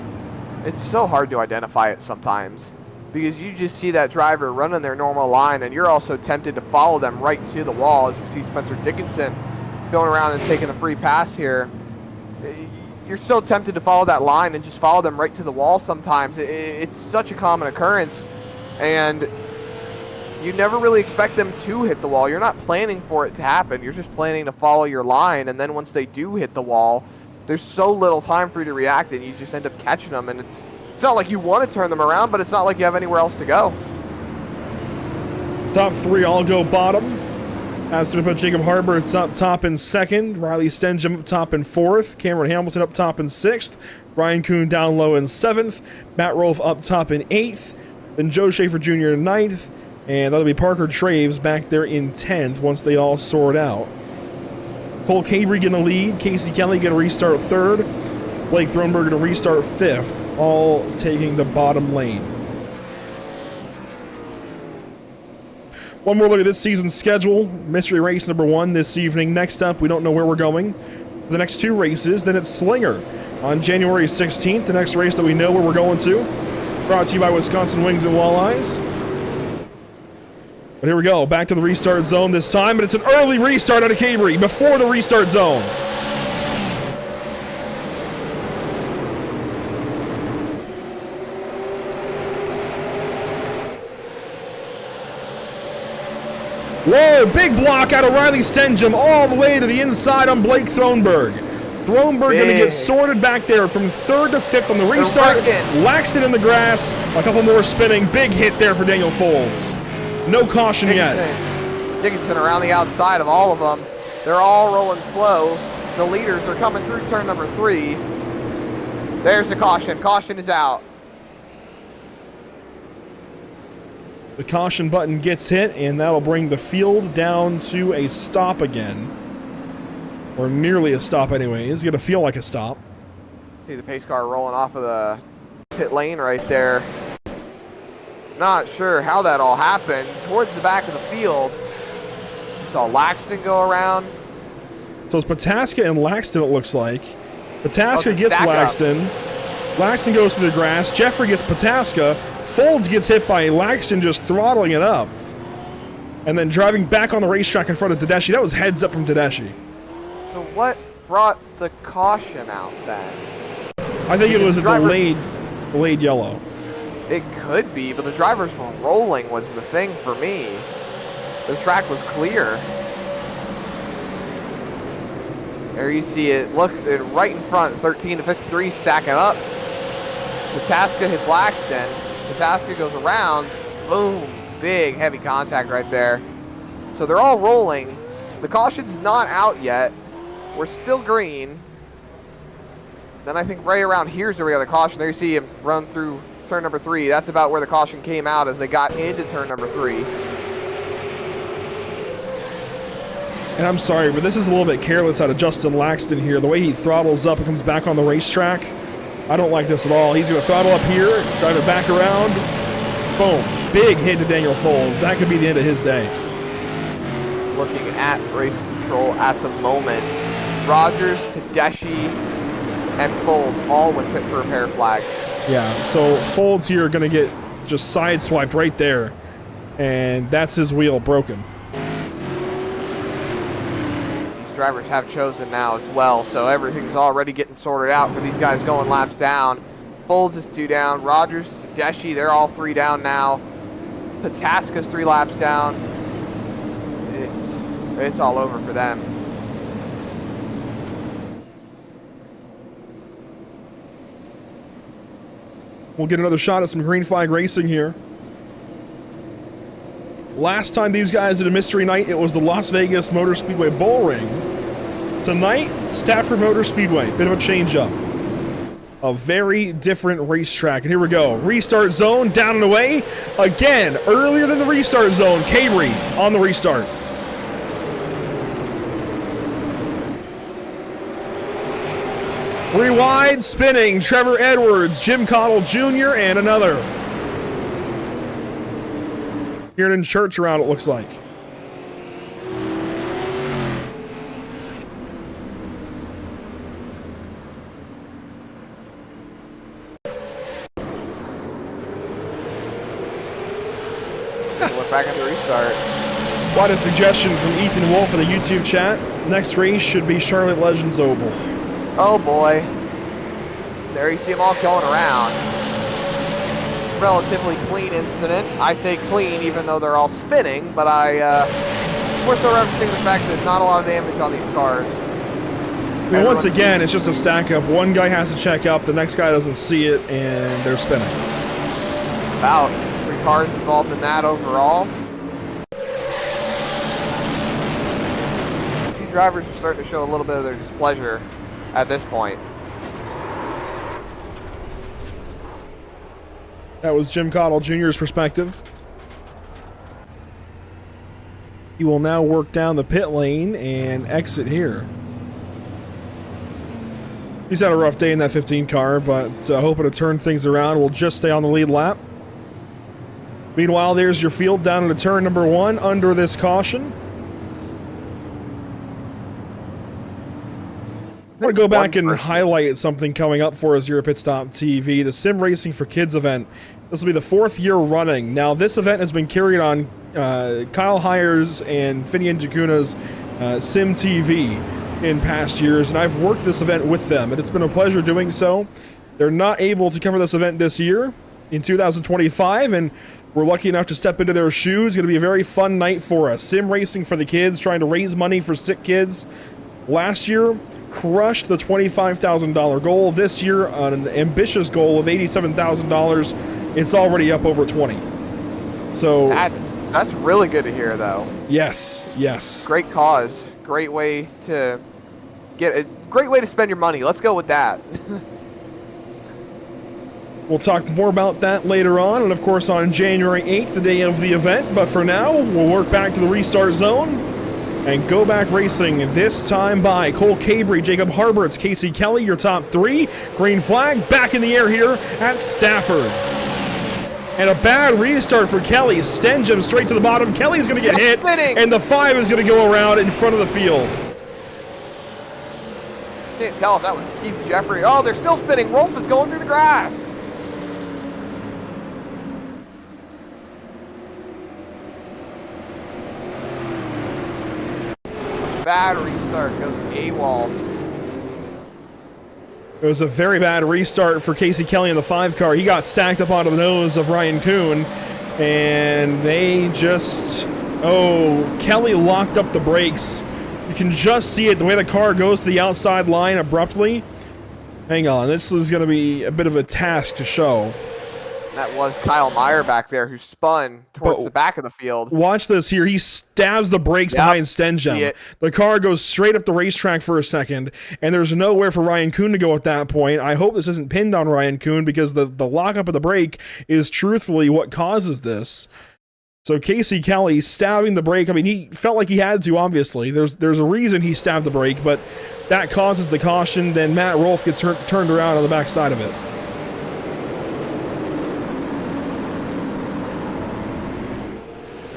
It's so hard to identify it sometimes because you just see that driver running their normal line and you're also tempted to follow them right to the wall, as we see Spencer Dickinson going around and taking the free pass here. You're so tempted to follow that line and just follow them right to the wall sometimes. It's such a common occurrence, and you never really expect them to hit the wall. You're not planning for it to happen. You're just planning to follow your line, and then once they do hit the wall, there's so little time for you to react, and you just end up catching them, and it's not like you want to turn them around, but it's not like you have anywhere else to go. Top 3 all go bottom. As to put Jacob Harbert's up top in 2nd, Riley Stenjum up top in 4th, Cameron Hamilton up top in 6th, Ryan Kuhn down low in 7th, Matt Rolfe up top in 8th, then Joe Schaefer Jr. in 9th, and that'll be Parker Traves back there in 10th once they all sort out. Cole Cabry going to lead, Casey Kelly going to restart 3rd, Blake Thronberg going to restart 5th, all taking the bottom lane. One more look at this season's schedule. Mystery race number 1 this evening. Next up, we don't know where we're going. For the next 2 races, then it's Slinger on January 16th, the next race that we know where we're going to. Brought to you by Wisconsin Wings and Walleyes. But here we go, back to the restart zone this time, but it's an early restart out of Cabry before the restart zone. Whoa, big block out of Riley Stenjum all the way to the inside on Blake Thronberg. Thronberg going to get sorted back there from 3rd to 5th on the restart. Laxton in the grass, a couple more spinning. Big hit there for Daniel Folds. No caution yet. Dickinson around the outside of all of them. They're all rolling slow. The leaders are coming through turn number 3. There's the caution. Caution is out. The caution button gets hit, and that'll bring the field down to a stop again. Or nearly a stop anyways. It's going to feel like a stop. See the pace car rolling off of the pit lane right there. Not sure how that all happened. Towards the back of the field, you saw Laxton go around. So it's Pataska and Laxton, it looks like. Pataska gets Laxton. Laxton goes through the grass. Jeffrey gets Pataska. Folds gets hit by Laxton just throttling it up. And then driving back on the racetrack in front of Tedeschi. That was heads up from Tedeschi. So what brought the caution out then? I think it was a delayed yellow. It could be, but the drivers were rolling was the thing for me. The track was clear. There you see it. Look, right in front, 13 to 53 stacking up. Pataska hits Laxton. Pataska goes around. Boom. Big, heavy contact right there. So they're all rolling. The caution's not out yet. We're still green. Then I think right around here's where we have the caution. There you see him run through turn number 3. That's about where the caution came out as they got into turn number 3. And I'm sorry, but this is a little bit careless out of Justin Laxton here. The way he throttles up and comes back on the racetrack. I don't like this at all. He's going to throttle up here, drive it back around. Boom. Big hit to Daniel Folds. That could be the end of his day. Looking at race control at the moment. Rogers, Tedeschi, and Folds all with pit for repair flags. Yeah, so Folds here going to get just sideswiped right there. And that's his wheel broken. These drivers have chosen now as well, so everything's already getting sorted out for these guys going laps down. Folds is 2 down. Rogers, Tedeschi, they're all 3 down now. Pataska's 3 laps down. It's all over for them. We'll get another shot at some green flag racing here. Last time these guys did a mystery night, it was the Las Vegas Motor Speedway Bull Ring. Tonight, Stafford Motor Speedway. Bit of a change up. A very different racetrack. And here we go. Restart zone, down and away. Again, earlier than the restart zone. Cabry on the restart. Rewind, spinning, Trevor Edwards, Jim Cottle Jr., and another. Here in church around, it looks like. Look back at the restart. Quite a suggestion from Ethan Wolf in the YouTube chat. Next race should be Charlotte Legends Oval. Oh boy. There you see them all going around. Relatively clean incident. I say clean even though they're all spinning, but we're still referencing the fact that not a lot of damage on these cars. I mean, once again, it's just a stack up. One guy has to check up, the next guy doesn't see it, and they're spinning. About 3 cars involved in that overall. These drivers are starting to show a little bit of their displeasure at this point. That was Jim Cottle Jr.'s perspective. He will now work down the pit lane and exit here. He's had a rough day in that 15 car, but hoping to turn things around. We'll just stay on the lead lap. Meanwhile, there's your field down into turn number 1 under this caution. I want to go back and highlight something coming up for us here at Pit Stop TV, the Sim Racing for Kids event. This will be the 4th year running. Now, this event has been carried on Kyle Hires and Finian Jacuna's Sim TV in past years, and I've worked this event with them, and it's been a pleasure doing so. They're not able to cover this event this year in 2025, and we're lucky enough to step into their shoes. It's going to be a very fun night for us. Sim Racing for the kids, trying to raise money for sick kids. Last year, crushed the $25,000 goal. This year, an ambitious goal of $87,000. It's already up over 20. So that's really good to hear, though. Yes, yes. Great cause. Great way to great way to spend your money. Let's go with that. We'll talk more about that later on, and of course on January 8th, the day of the event. But for now, we'll work back to the restart zone and go back racing, this time by Cole Cabry, Jacob Harberts, Casey Kelly, your top 3. Green flag back in the air here at Stafford. And a bad restart for Kelly. Stenjum straight to the bottom. Kelly's going to get hit, and the 5 is going to go around in front of the field. Can't tell if that was Keith Jeffrey. Oh, they're still spinning. Rolf is going through the grass. Bad restart, goes AWOL. It was a very bad restart for Casey Kelly in the 5 car. He got stacked up onto the nose of Ryan Kuhn, and they just... Oh, Kelly locked up the brakes. You can just see it, the way the car goes to the outside line abruptly. Hang on, this is going to be a bit of a task to show. That was Kyle Meyer back there who spun towards the back of the field. Watch this here. He stabs the brakes behind Stenjum. The car goes straight up the racetrack for a second, and there's nowhere for Ryan Kuhn to go at that point. I hope this isn't pinned on Ryan Kuhn, because the lockup of the brake is truthfully what causes this. So Casey Kelly stabbing the brake. I mean, he felt like he had to, obviously. There's a reason he stabbed the brake, but that causes the caution, then Matt Rolfe gets turned around on the backside of it.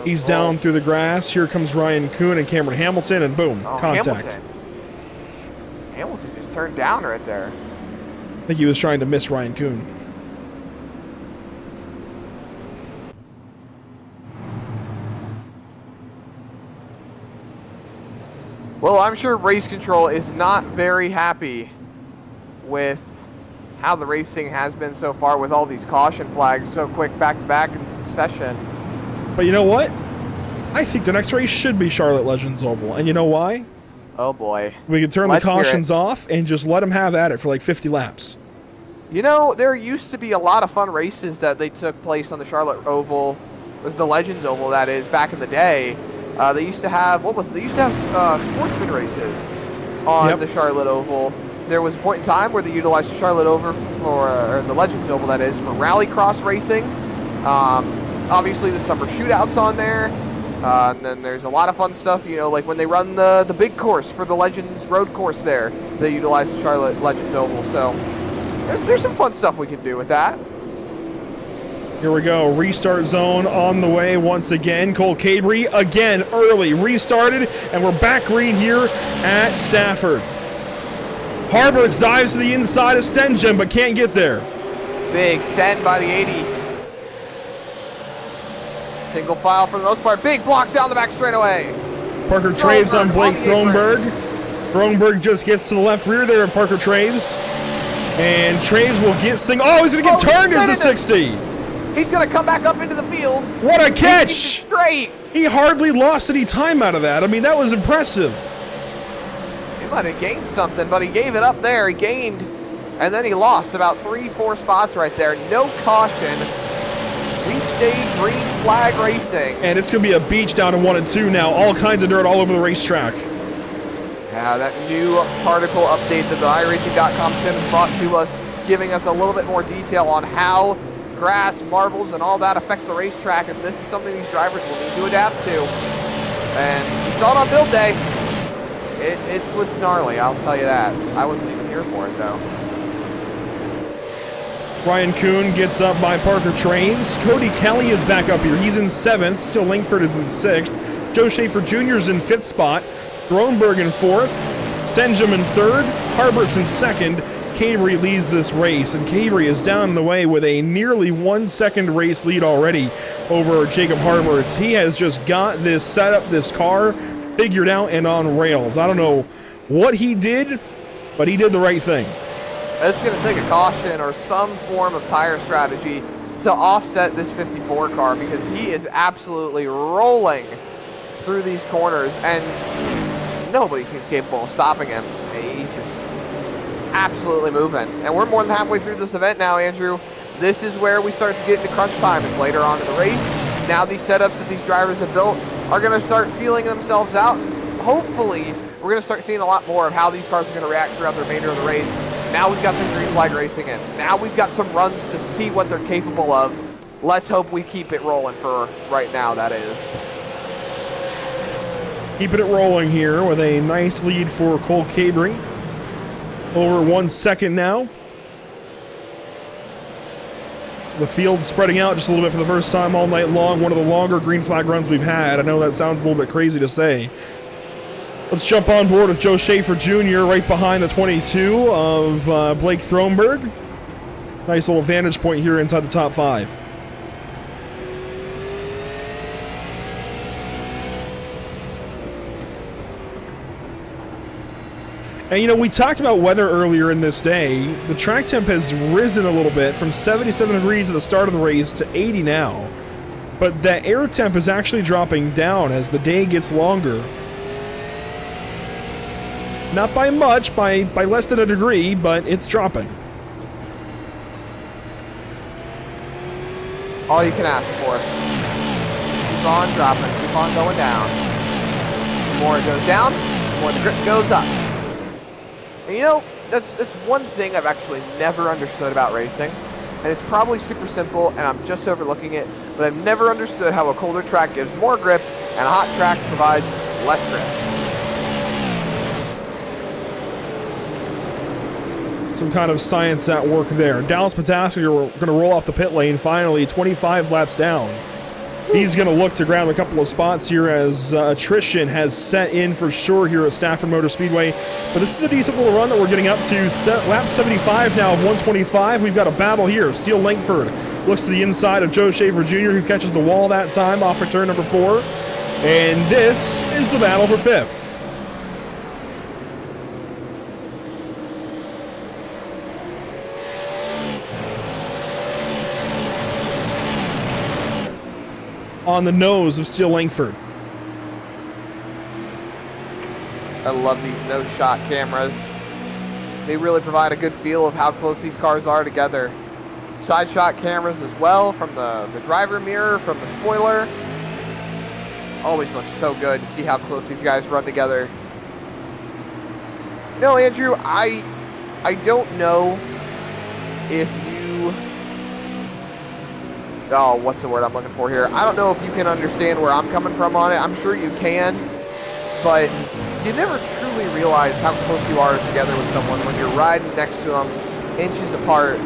He's down through the grass. Here comes Ryan Kuhn and Cameron Hamilton, and boom, contact. Hamilton just turned down right there. I think he was trying to miss Ryan Kuhn. Well, I'm sure race control is not very happy with how the racing has been so far with all these caution flags so quick back-to-back in succession. But you know what? I think the next race should be Charlotte Legends Oval. And you know why? Oh, boy. We can turn the cautions off and just let them have at it for like 50 laps. You know, there used to be a lot of fun races that they took place on the Charlotte Oval, the Legends Oval, that is, back in the day. They used to have, They used to have sportsman races on the Charlotte Oval. There was a point in time where they utilized the Charlotte Oval or the Legends Oval, that is, for rallycross racing. Obviously, the summer shootouts on there. And then there's a lot of fun stuff, you know, like when they run the big course for the Legends Road Course there, they utilize the Charlotte Legends Oval. So there's some fun stuff we can do with that. Here we go. Restart zone on the way once again. Cole Cabry again early. Restarted, and we're back green here at Stafford. Harberts dives to the inside of Stengen, but can't get there. Big send by the 80. Single file for the most part. Big blocks down the back straightaway. Parker Traves on Blake Thronberg. Thronberg just gets to the left rear there of Parker Traves. And Traves will get Oh, he's going to get turned into the 60. He's going to come back up into the field. What a catch. Straight. He hardly lost any time out of that. I mean, that was impressive. He might have gained something, but he gave it up there. He gained, and then he lost about 3-4 spots right there. No caution. We stay green flag racing. And it's going to be a beach down to 1 and 2 now. All kinds of dirt all over the racetrack. Yeah, that new particle update that the iRacing.com sim brought to us, giving us a little bit more detail on how grass, marbles, and all that affects the racetrack. And this is something these drivers will need to adapt to. And we saw it on build day. It was gnarly, I'll tell you that. I wasn't even here for it, though. Ryan Kuhn gets up by Parker Traves. Cody Kelly is back up here. He's in 7th. Still Langford is in 6th. Joe Schaefer Jr. is in 5th spot. Thronberg in 4th. Stengen in 3rd. Harberts in 2nd. Cabry leads this race, and Cabry is down the way with a nearly 1 second race lead already over Jacob Harberts. He has just got this set up, this car figured out and on rails. I don't know what he did, but he did the right thing. It's going to take a caution or some form of tire strategy to offset this 54 car, because he is absolutely rolling through these corners, and nobody seems capable of stopping him. He's just absolutely moving. And we're more than halfway through this event now, Andrew. This is where we start to get into crunch time. It's later on in the race. Now these setups that these drivers have built are going to start feeling themselves out. Hopefully, we're going to start seeing a lot more of how these cars are going to react throughout the remainder of the race. Now we've got some green flag racing in. Now we've got some runs to see what they're capable of. Let's hope we keep it rolling for right now, that is. Keeping it rolling here with a nice lead for Cole Cabry. Over 1 second now. The field spreading out just a little bit for the first time all night long. One of the longer green flag runs we've had. I know that sounds a little bit crazy to say. Let's jump on board with Joe Schaefer Jr. right behind the 22 of Blake Thronberg. Nice little vantage point here inside the top 5. And you know, we talked about weather earlier in this day. The track temp has risen a little bit from 77 degrees at the start of the race to 80 now. But that air temp is actually dropping down as the day gets longer. Not by much, by less than a degree, but it's dropping. All you can ask for. Keep on dropping, keep on going down. The more it goes down, the more the grip goes up. And you know, that's one thing I've actually never understood about racing. And it's probably super simple, and I'm just overlooking it, but I've never understood how a colder track gives more grip and a hot track provides less grip. some kind of science at work there. Dallas Pataska are going to roll off the pit lane finally, 25 laps down. He's going to look to grab a couple of spots here as attrition has set in for sure here at Stafford Motor Speedway. But this is a decent little run that we're getting up to. Lap 75 now of 125. We've got a battle here. Steele Langford looks to the inside of Joe Schaefer Jr., who catches the wall that time off of turn number 4. And this is the battle for 5th. On the nose of Steele Langford. I love these no-shot cameras. They really provide a good feel of how close these cars are together. Side shot cameras as well from the driver mirror, from the spoiler. Always looks so good to see how close these guys run together. You know, Andrew, I don't know if you... Oh, what's the word I'm looking for here? I don't know if you can understand where I'm coming from on it. I'm sure you can, but you never truly realize how close you are together with someone when you're riding next to them, inches apart,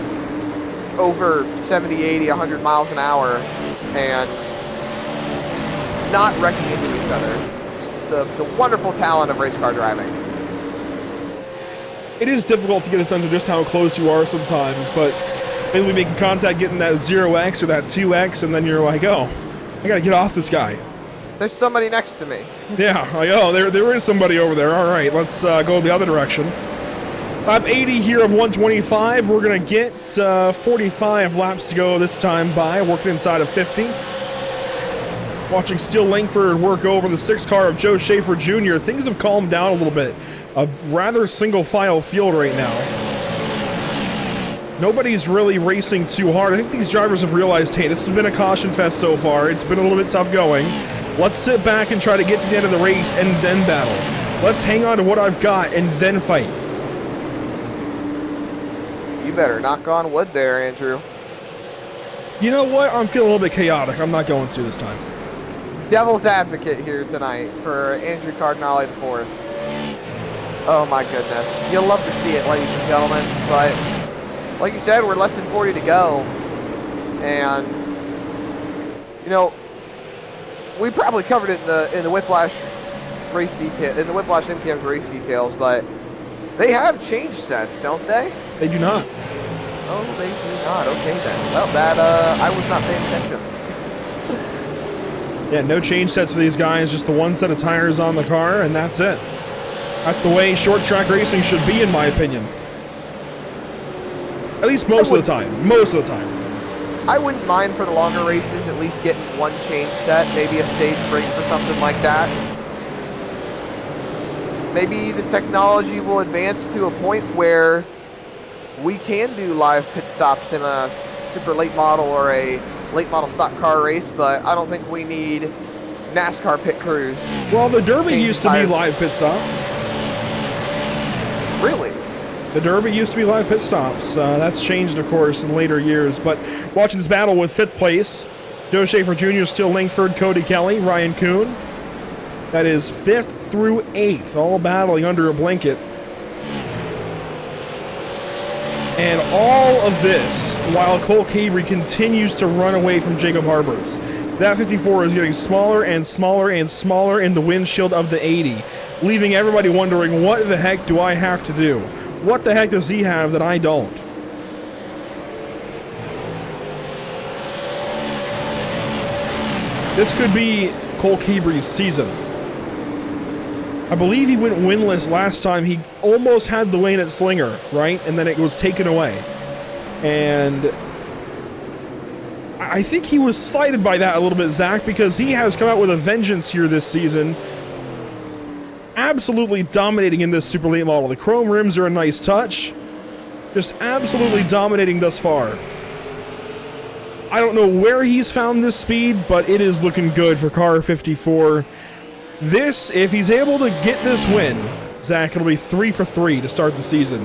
over 70, 80, 100 miles an hour, and not wrecking into each other. It's the wonderful talent of race car driving. It is difficult to get a sense of just how close you are sometimes, but maybe making contact, getting that 0x or that 2x, and then you're like, oh, I gotta get off this guy. There's somebody next to me. Yeah, like, oh, there is somebody over there. All right, let's go the other direction. Lap 80 here of 125. We're gonna get 45 laps to go this time by, working inside of 50. Watching Steele Langford work over the 6 car of Joe Schaefer Jr. Things have calmed down a little bit. A rather single file field right now. Nobody's really racing too hard. I think these drivers have realized, hey, this has been a caution fest so far. It's been a little bit tough going. Let's sit back and try to get to the end of the race and then battle. Let's hang on to what I've got and then fight. You better knock on wood there, Andrew. You know what? I'm feeling a little bit chaotic. I'm not going to this time. Devil's advocate here tonight for Andrew Cardinale IV. Oh my goodness. You'll love to see it, ladies and gentlemen, but like you said, we're less than 40 to go, and you know, we probably covered it in the Whiplash race detail, in the Whiplash MKM's race details, but they have change sets, don't they? They do not. Oh, they do not. Okay then. Well, that I was not paying attention. Yeah, no change sets for these guys, just the one set of tires on the car, and that's it. That's the way short track racing should be, in my opinion. At least most of the time. Most of the time. I wouldn't mind for the longer races at least getting one change set, maybe a stage break for something like that. Maybe the technology will advance to a point where we can do live pit stops in a super late model or a late model stock car race, but I don't think we need NASCAR pit crews. Well, the Derby used to be live pit stop. Really? The Derby used to be live pit stops. That's changed, of course, in later years. But watching this battle with 5th place, Joe Schaefer Jr., Steele Langford, Cody Kelly, Ryan Kuhn. That is 5th through 8th, all battling under a blanket. And all of this while Cole Cabry continues to run away from Jacob Harberts. That 54 is getting smaller and smaller and smaller in the windshield of the 80, leaving everybody wondering, what the heck do I have to do? What the heck does he have that I don't? This could be Cole Cabry's season. I believe he went winless last time. He almost had the lane at Slinger, right? And then it was taken away. And I think he was slighted by that a little bit, Zach, because he has come out with a vengeance here this season. Absolutely dominating in this super late model. The chrome rims are a nice touch. Just absolutely dominating thus far. I don't know where he's found this speed, but it is looking good for car 54. This, if he's able to get this win, Zach, it'll be 3 for 3 to start the season.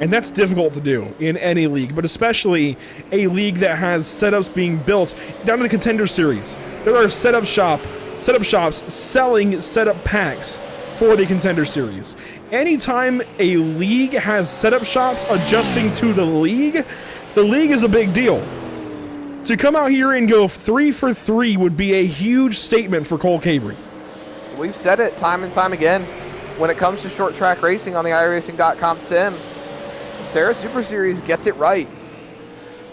And that's difficult to do in any league, but especially a league that has setups being built down to the Contender Series. There are setup shops selling setup packs for the Contender Series. Anytime a league has setup shops adjusting to the league is a big deal. To come out here and go 3 for 3 would be a huge statement for Cole Cabrey. We've said it time and time again. When it comes to short track racing on the iRacing.com sim, SARA Super Series gets it right.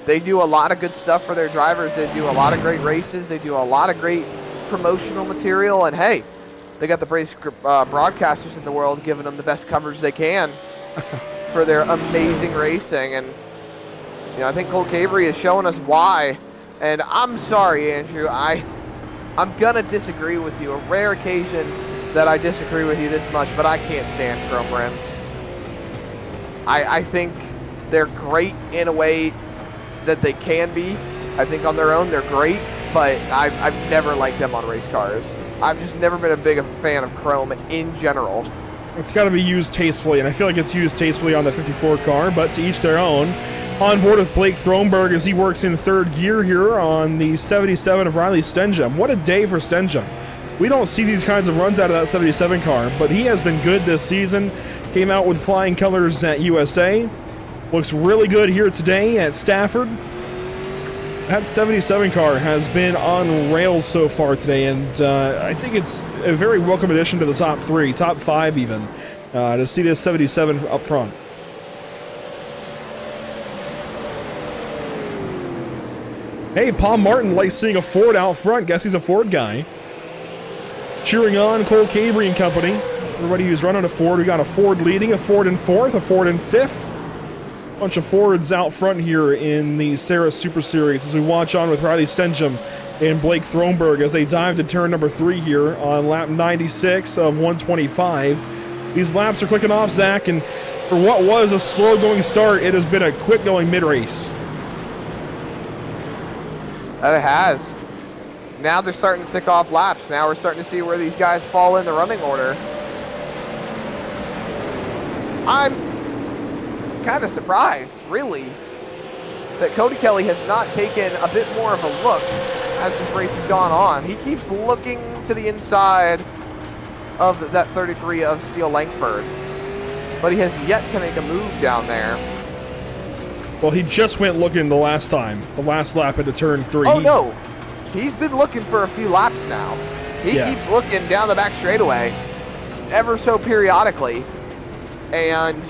They do a lot of good stuff for their drivers. They do a lot of great races. They do a lot of great promotional material. And hey, they got the best broadcasters in the world giving them the best coverage they can for their amazing racing. And you know, I think Cole Cabrey is showing us why. And I'm sorry, Andrew, I'm gonna disagree with you. A rare occasion that I disagree with you this much, but I can't stand chrome rims. I think they're great in a way that they can be. I think on their own they're great, but I've never liked them on race cars. I've just never been a big fan of chrome in general. It's got to be used tastefully, and I feel like it's used tastefully on the 54 car, but to each their own. On board with Blake Thronberg as he works in third gear here on the 77 of Riley Stenjum. What a day for Stenjum. We don't see these kinds of runs out of that 77 car, but he has been good this season. Came out with flying colors at USA. Looks really good here today at Stafford. That 77 car has been on rails so far today, and I think it's a very welcome addition to the top 3, top 5 even, to see this 77 up front. Hey, Paul Martin likes seeing a Ford out front. Guess he's a Ford guy. Cheering on Cole Cabrey and company. Everybody who's running a Ford. We got a Ford leading, a Ford in 4th, a Ford in 5th. Bunch of Fords out front here in the SARA Super Series as we watch on with Riley Stenjum and Blake Thronberg as they dive to turn number 3 here on lap 96 of 125. These laps are clicking off, Zach, and for what was a slow-going start, it has been a quick-going mid-race. That it has. Now they're starting to tick off laps. Now we're starting to see where these guys fall in the running order. I'm kind of surprised, really, that Cody Kelly has not taken a bit more of a look as this race has gone on. He keeps looking to the inside of that 33 of Steele Langford, but he has yet to make a move down there. Well, he just went looking the last time, the last lap into turn 3. Oh, no. He's been looking for a few laps now. He keeps looking down the back straightaway ever so periodically, and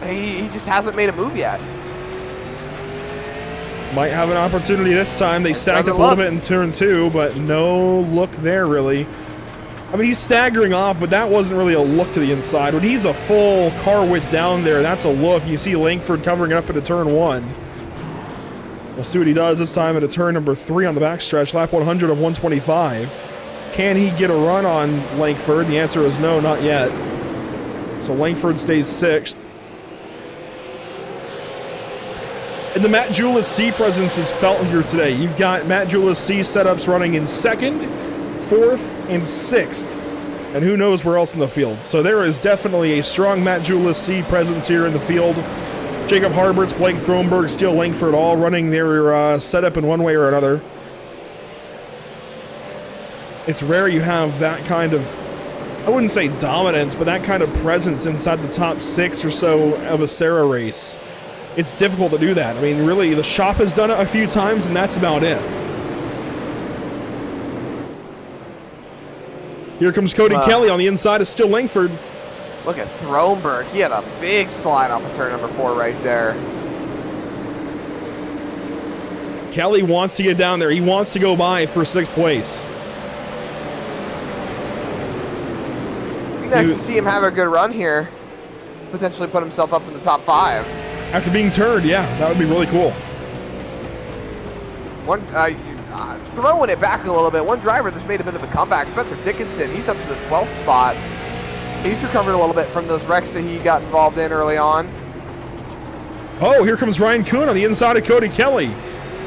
he just hasn't made a move yet. Might have an opportunity this time. They stacked up a little bit in turn 2, but no look there, really. I mean, he's staggering off, but that wasn't really a look to the inside. When he's a full car width down there, that's a look. You see Langford covering up into turn 1. We'll see what he does this time into turn number 3 on the backstretch, lap 100 of 125. Can he get a run on Langford? The answer is no, not yet. So Langford stays 6th. And the Matt Julis C presence is felt here today. You've got Matt Julis C setups running in 2nd, 4th, and 6th. And who knows where else in the field. So there is definitely a strong Matt Julis C presence here in the field. Jacob Harberts, Blake Thronberg, Steele Langford all running their setup in one way or another. It's rare you have that kind of, I wouldn't say dominance, but that kind of presence inside the top 6 or so of a SARA race. It's difficult to do that. I mean, really, the shop has done it a few times, and that's about it. Here comes Cody Kelly on the inside of Steele Langford. Look at Thronberg. He had a big slide off of turn number 4 right there. Kelly wants to get down there. He wants to go by for 6th place. It'd be nice to see him have a good run here. Potentially put himself up in the top 5. After being turned, yeah, that would be really cool. Throwing it back a little bit, one driver that's made a bit of a comeback, Spencer Dickinson, he's up to the 12th spot. He's recovered a little bit from those wrecks that he got involved in early on. Oh, here comes Ryan Kuhn on the inside of Cody Kelly.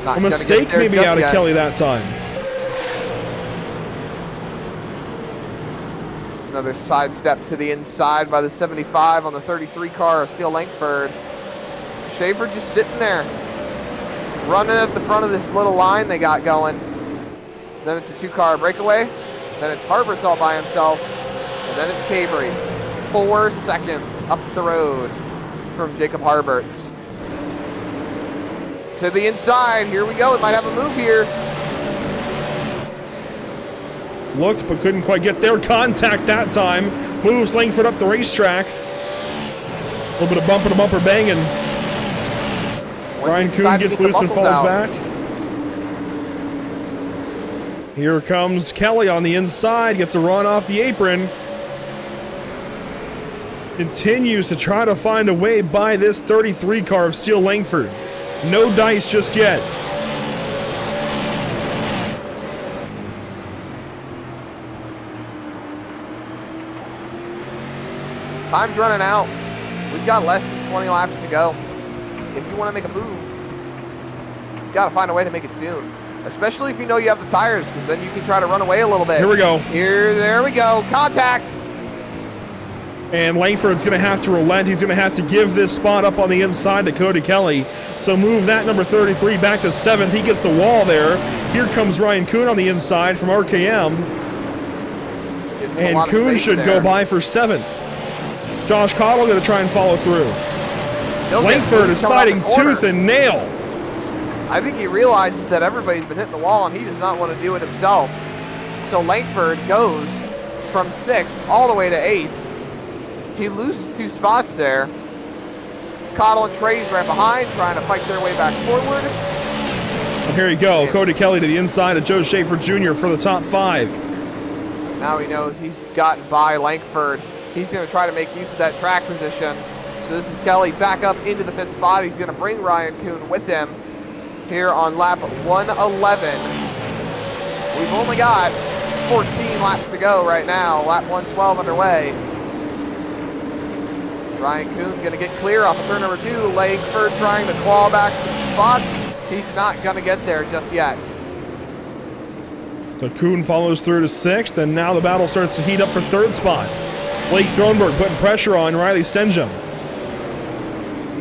A mistake maybe out of Kelly that time. Another sidestep to the inside by the 75 on the 33 car of Steele Langford. Schaefer just sitting there, running at the front of this little line they got going. Then it's a 2-car breakaway. Then it's Harberts all by himself. And then it's Cabry. 4 seconds up the road from Jacob Harberts. To the inside, here we go, it might have a move here. Looked, but couldn't quite get there. Contact that time. Moves Langford up the racetrack. A little bit of bumper-to-bumper banging. Ryan Kuhn gets loose and falls back. Here comes Kelly on the inside. Gets a run off the apron. Continues to try to find a way by this 33 car of Steele Langford. No dice just yet. Time's running out. We've got less than 20 laps to go. If you want to make a move, you got to find a way to make it soon. Especially if you know you have the tires, because then you can try to run away a little bit. Here we go. There we go. Contact. And Langford's going to have to relent. He's going to have to give this spot up on the inside to Cody Kelly. So move that number 33 back to 7th. He gets the wall there. Here comes Ryan Kuhn on the inside from RKM. And Kuhn should go by for 7th. Josh Cottle going to try and follow through. Langford is fighting tooth and nail. I think he realizes that everybody's been hitting the wall and he does not want to do it himself. So Langford goes from 6th all the way to 8th. He loses 2 spots there. Cottle and Trey's right behind, trying to fight their way back forward. And here you go, Cody Kelly to the inside of Joe Schaefer Jr. for the top 5. Now he knows he's gotten by Langford. He's going to try to make use of that track position. So this is Kelly back up into the 5th spot. He's going to bring Ryan Kuhn with him here on lap 111. We've only got 14 laps to go right now. Lap 112 underway. Ryan Kuhn going to get clear off of turn number 2. Langford trying to claw back some spots. He's not going to get there just yet. So Kuhn follows through to 6th, and now the battle starts to heat up for 3rd spot. Blake Thronberg putting pressure on Riley Stenjum.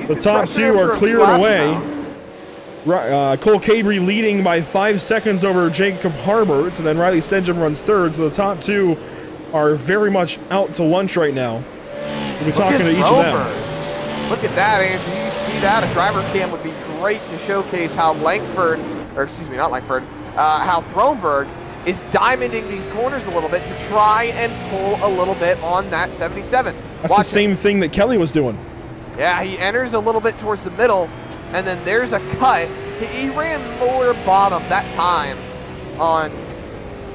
The top 2 are cleared away. Cole Cabry leading by 5 seconds over Jacob Harberts, and then Riley Stenjum runs 3rd, so the top 2 are very much out to lunch right now. We'll be talking to each of them. Look at that, Andrew. You see that? A driver cam would be great to showcase how how Thronberg is diamonding these corners a little bit to try and pull a little bit on that 77. That's the same thing that Kelly was doing. Yeah, he enters a little bit towards the middle, and then there's a cut. He ran more bottom that time on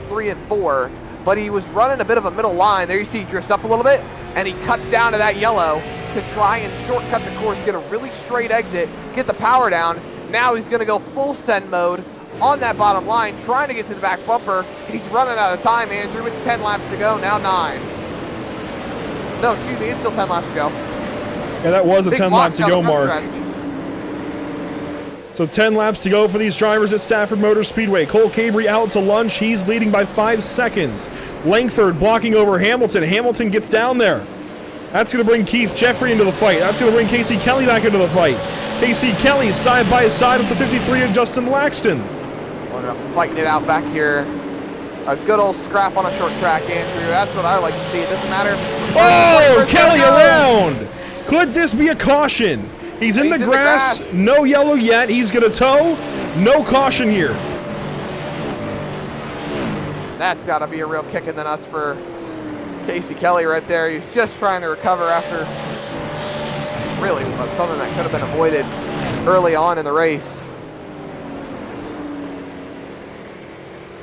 3 and 4, but he was running a bit of a middle line. There you see he drifts up a little bit, and he cuts down to that yellow to try and shortcut the course, get a really straight exit, get the power down. Now he's going to go full send mode on that bottom line, trying to get to the back bumper. He's running out of time, Andrew. It's 10 laps to go, now 9. No, excuse me, it's still 10 laps to go. Yeah, that was a 10 lap to go mark. So 10 laps to go for these drivers at Stafford Motor Speedway. Cole Cabry out to lunch. He's leading by 5 seconds. Langford blocking over Hamilton. Hamilton gets down there. That's going to bring Keith Jeffrey into the fight. That's going to bring Casey Kelly back into the fight. Casey Kelly side by side with the 53 of Justin Laxton. We're fighting it out back here. A good old scrap on a short track, Andrew. That's what I like to see. It doesn't matter. Oh, Kelly around. Could this be a caution? He's in the grass. No yellow yet. He's going to tow. No caution here. That's got to be a real kick in the nuts for Casey Kelly right there. He's just trying to recover after really something that could have been avoided early on in the race.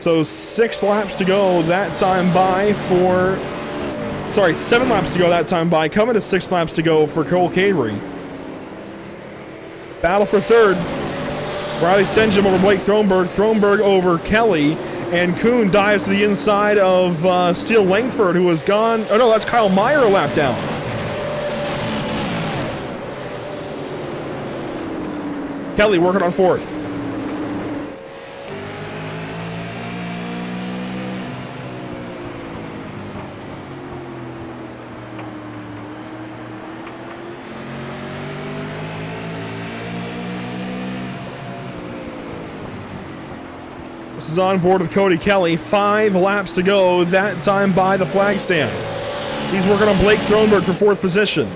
So 6 laps to go that time by for... Sorry, 7 laps to go that time by. Coming to 6 laps to go for Cole Cabry. Battle for 3rd. Riley Stenjum over Blake Thronberg. Thronberg over Kelly. And Kuhn dives to the inside of Steele Langford, who has gone... Oh, no, that's Kyle Meyer a lap down. Kelly working on 4th. This is on board with Cody Kelly. 5 laps to go, that time by the flag stand. He's working on Blake Thronberg for 4th position.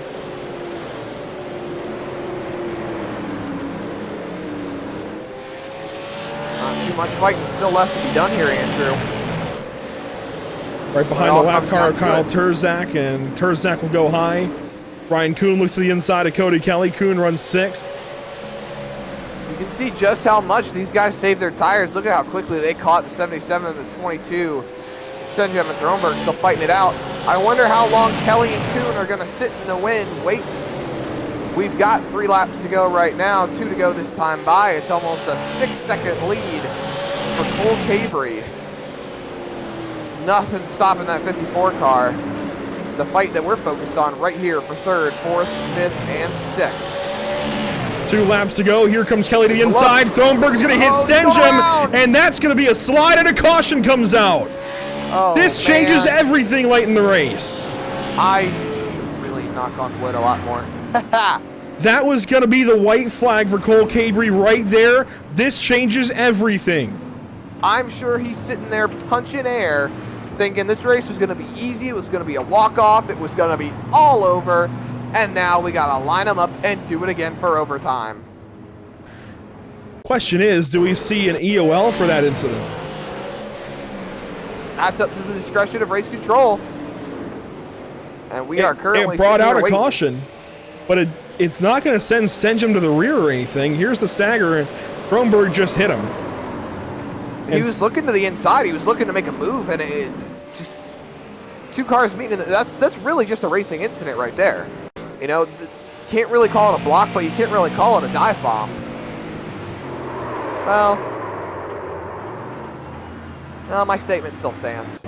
Not too much fighting still left to be done here, Andrew. Right behind the lap car, Kyle Terzak, and Terzak will go high. Ryan Kuhn looks to the inside of Cody Kelly. Kuhn runs 6th. You can see just how much these guys saved their tires. Look at how quickly they caught the 77 and the 22. Stenjem and Thronberg still fighting it out. I wonder how long Kelly and Kuhn are going to sit in the wind waiting. We've got 3 laps to go right now, 2 to go this time by. It's almost a 6-second lead for Cole Cabry. Nothing stopping that 54 car. The fight that we're focused on right here for 3rd, 4th, 5th, and 6th. 2 laps to go. Here comes Kelly to the inside. Thronberg is going to hit Stenjem, and that's going to be a slide, and a caution comes out. Oh, this changes everything late in the race. I really knock on wood a lot more. That was going to be the white flag for Cole Cabry right there. This changes everything. I'm sure he's sitting there punching air, thinking this race was going to be easy, it was going to be a walk-off, it was going to be all over, and now we got to line them up and do it again for overtime. Question is, do we see an EOL for that incident? That's up to the discretion of race control. And we are currently... It brought out a caution, but it's not going to send Stenjem to the rear or anything. Here's the stagger, and Thronberg just hit him. He was looking to the inside. He was looking to make a move, and it just 2 cars meeting. That's really just a racing incident right there. You know, can't really call it a block, but you can't really call it a dive bomb. Well, no, my statement still stands.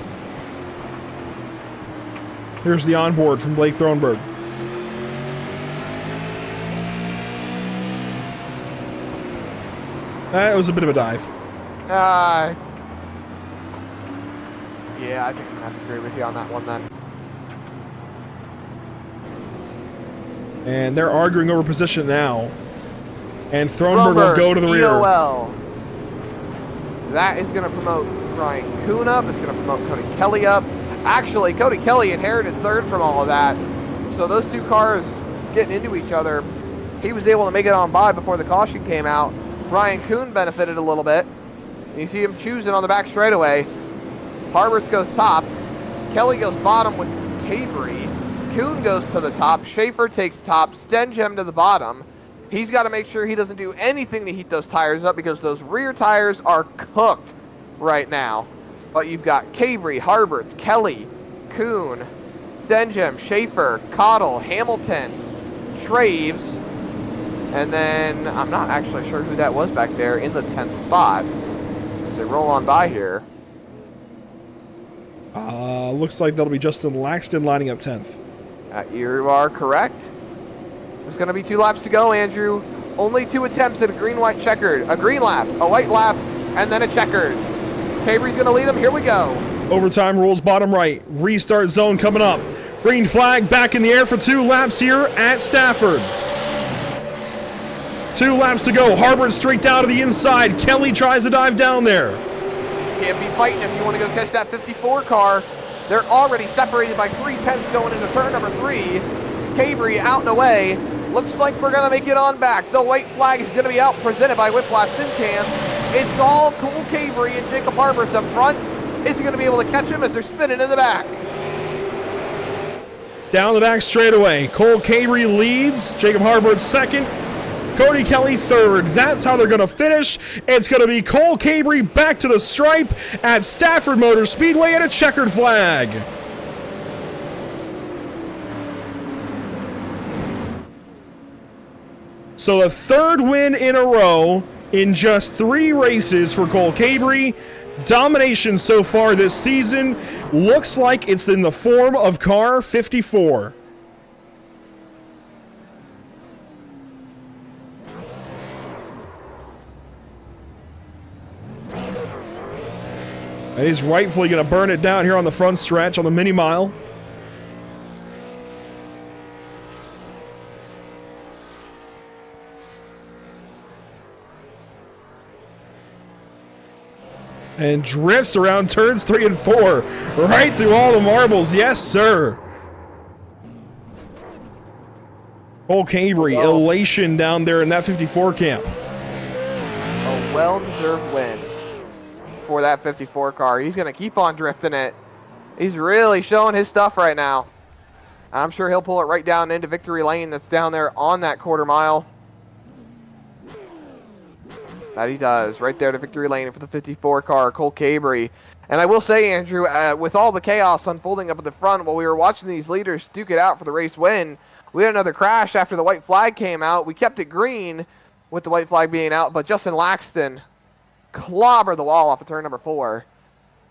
Here's the onboard from Blake Thronberg. That was a bit of a dive. Yeah, I think I'm going to have to agree with you on that one then. And they're arguing over position now. And Thronberg will go to the rear. EOL. That is going to promote Ryan Kuhn up. It's going to promote Cody Kelly up. Actually, Cody Kelly inherited 3rd from all of that. So those 2 cars getting into each other, he was able to make it on by before the caution came out. Ryan Kuhn benefited a little bit. You see him choosing on the back straightaway. Harberts goes top. Kelly goes bottom with Cabry. Kuhn goes to the top. Schaefer takes top. Stenjem to the bottom. He's got to make sure he doesn't do anything to heat those tires up because those rear tires are cooked right now. But you've got Cabry, Harberts, Kelly, Kuhn, Stenjem, Schaefer, Cottle, Hamilton, Traves, and then I'm not actually sure who that was back there in the 10th spot. As they roll on by here. Looks like that'll be Justin Laxton lining up 10th. You are correct. There's going to be 2 laps to go, Andrew. Only 2 attempts at a green-white checkered. A green lap, a white lap, and then a checkered. Cabry's going to lead him. Here we go. Overtime rules bottom right. Restart zone coming up. Green flag back in the air for 2 laps here at Stafford. 2 laps to go. Harbert straight down to the inside. Kelly tries to dive down there. Can't be fighting if you want to go catch that 54 car. They're already separated by 3/10 going into turn number 3. Cabry out and away. Looks like we're going to make it on back. The white flag is going to be out, presented by Whiplash Media. It's all Cole Cabry and Jacob Harberts up front. Is he going to be able to catch him as they're spinning in the back? Down the back straightaway. Cole Cabry leads. Jacob Harberts 2nd. Cody Kelly 3rd. That's how they're going to finish. It's going to be Cole Cabry back to the stripe at Stafford Motor Speedway at a checkered flag. So the 3rd win in a row in just 3 races for Cole Cabry. Domination so far this season. Looks like it's in the form of car 54. And he's rightfully going to burn it down here on the front stretch on the mini mile. And drifts around turns 3 and 4, right through all the marbles. Yes, sir. Cole Cabrey, elation down there in that 54 camp. A well-deserved win for that 54 car. He's going to keep on drifting it. He's really showing his stuff right now. I'm sure he'll pull it right down into victory lane that's down there on that quarter mile. That he does, right there to victory lane for the 54 car, Cole Cabrey. And I will say, Andrew, with all the chaos unfolding up at the front while we were watching these leaders duke it out for the race win, we had another crash after the white flag came out. We kept it green with the white flag being out, but Justin Laxton clobbered the wall off of turn number 4.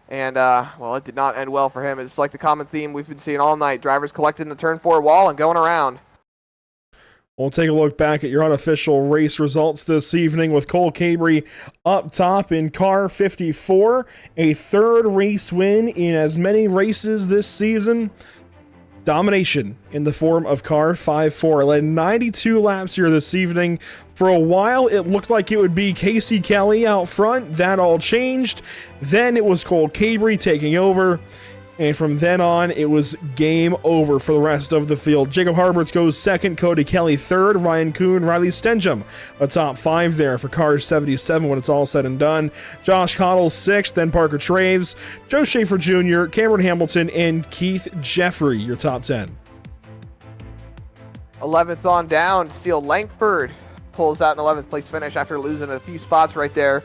And, well, it did not end well for him. It's like the common theme we've been seeing all night. Drivers collecting the turn 4 wall and going around. We'll take a look back at your unofficial race results this evening with Cole Cabrey up top in car 54. A third race win in as many races this season. Domination in the form of car 5-4. Led 92 laps here this evening. For a while, it looked like it would be Casey Kelly out front. That all changed. Then it was Cole Cabrey taking over. And from then on, it was game over for the rest of the field. Jacob Harberts goes second, Cody Kelly third, Ryan Kuhn, Riley Stenjum, a top 5 there for car 77 when it's all said and done. Josh Cottle sixth, then Parker Traves, Joe Schaefer Jr., Cameron Hamilton, and Keith Jeffrey, your top 10. 11th on down, Steele Langford pulls out an 11th place finish after losing a few spots right there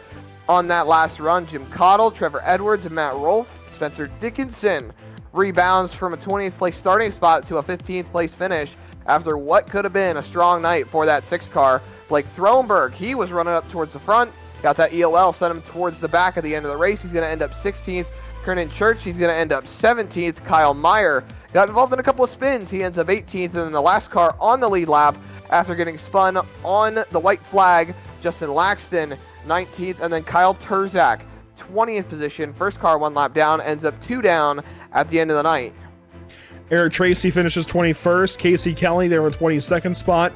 on that last run. Jim Cottle, Trevor Edwards, and Matt Rolfe. Spencer Dickinson rebounds from a 20th place starting spot to a 15th place finish after what could have been a strong night for that 6 car. Blake Throneberg, he was running up towards the front, got that EOL, sent him towards the back at the end of the race. He's going to end up 16th. Kernan Church, he's going to end up 17th. Kyle Meyer got involved in a couple of spins. He ends up 18th, and then the last car on the lead lap after getting spun on the white flag, Justin Laxton, 19th, and then Kyle Turzak, 20th position. First car 1 lap down, ends up 2 down at the end of the night. Eric Tracy finishes 21st. Casey Kelly there in 22nd spot.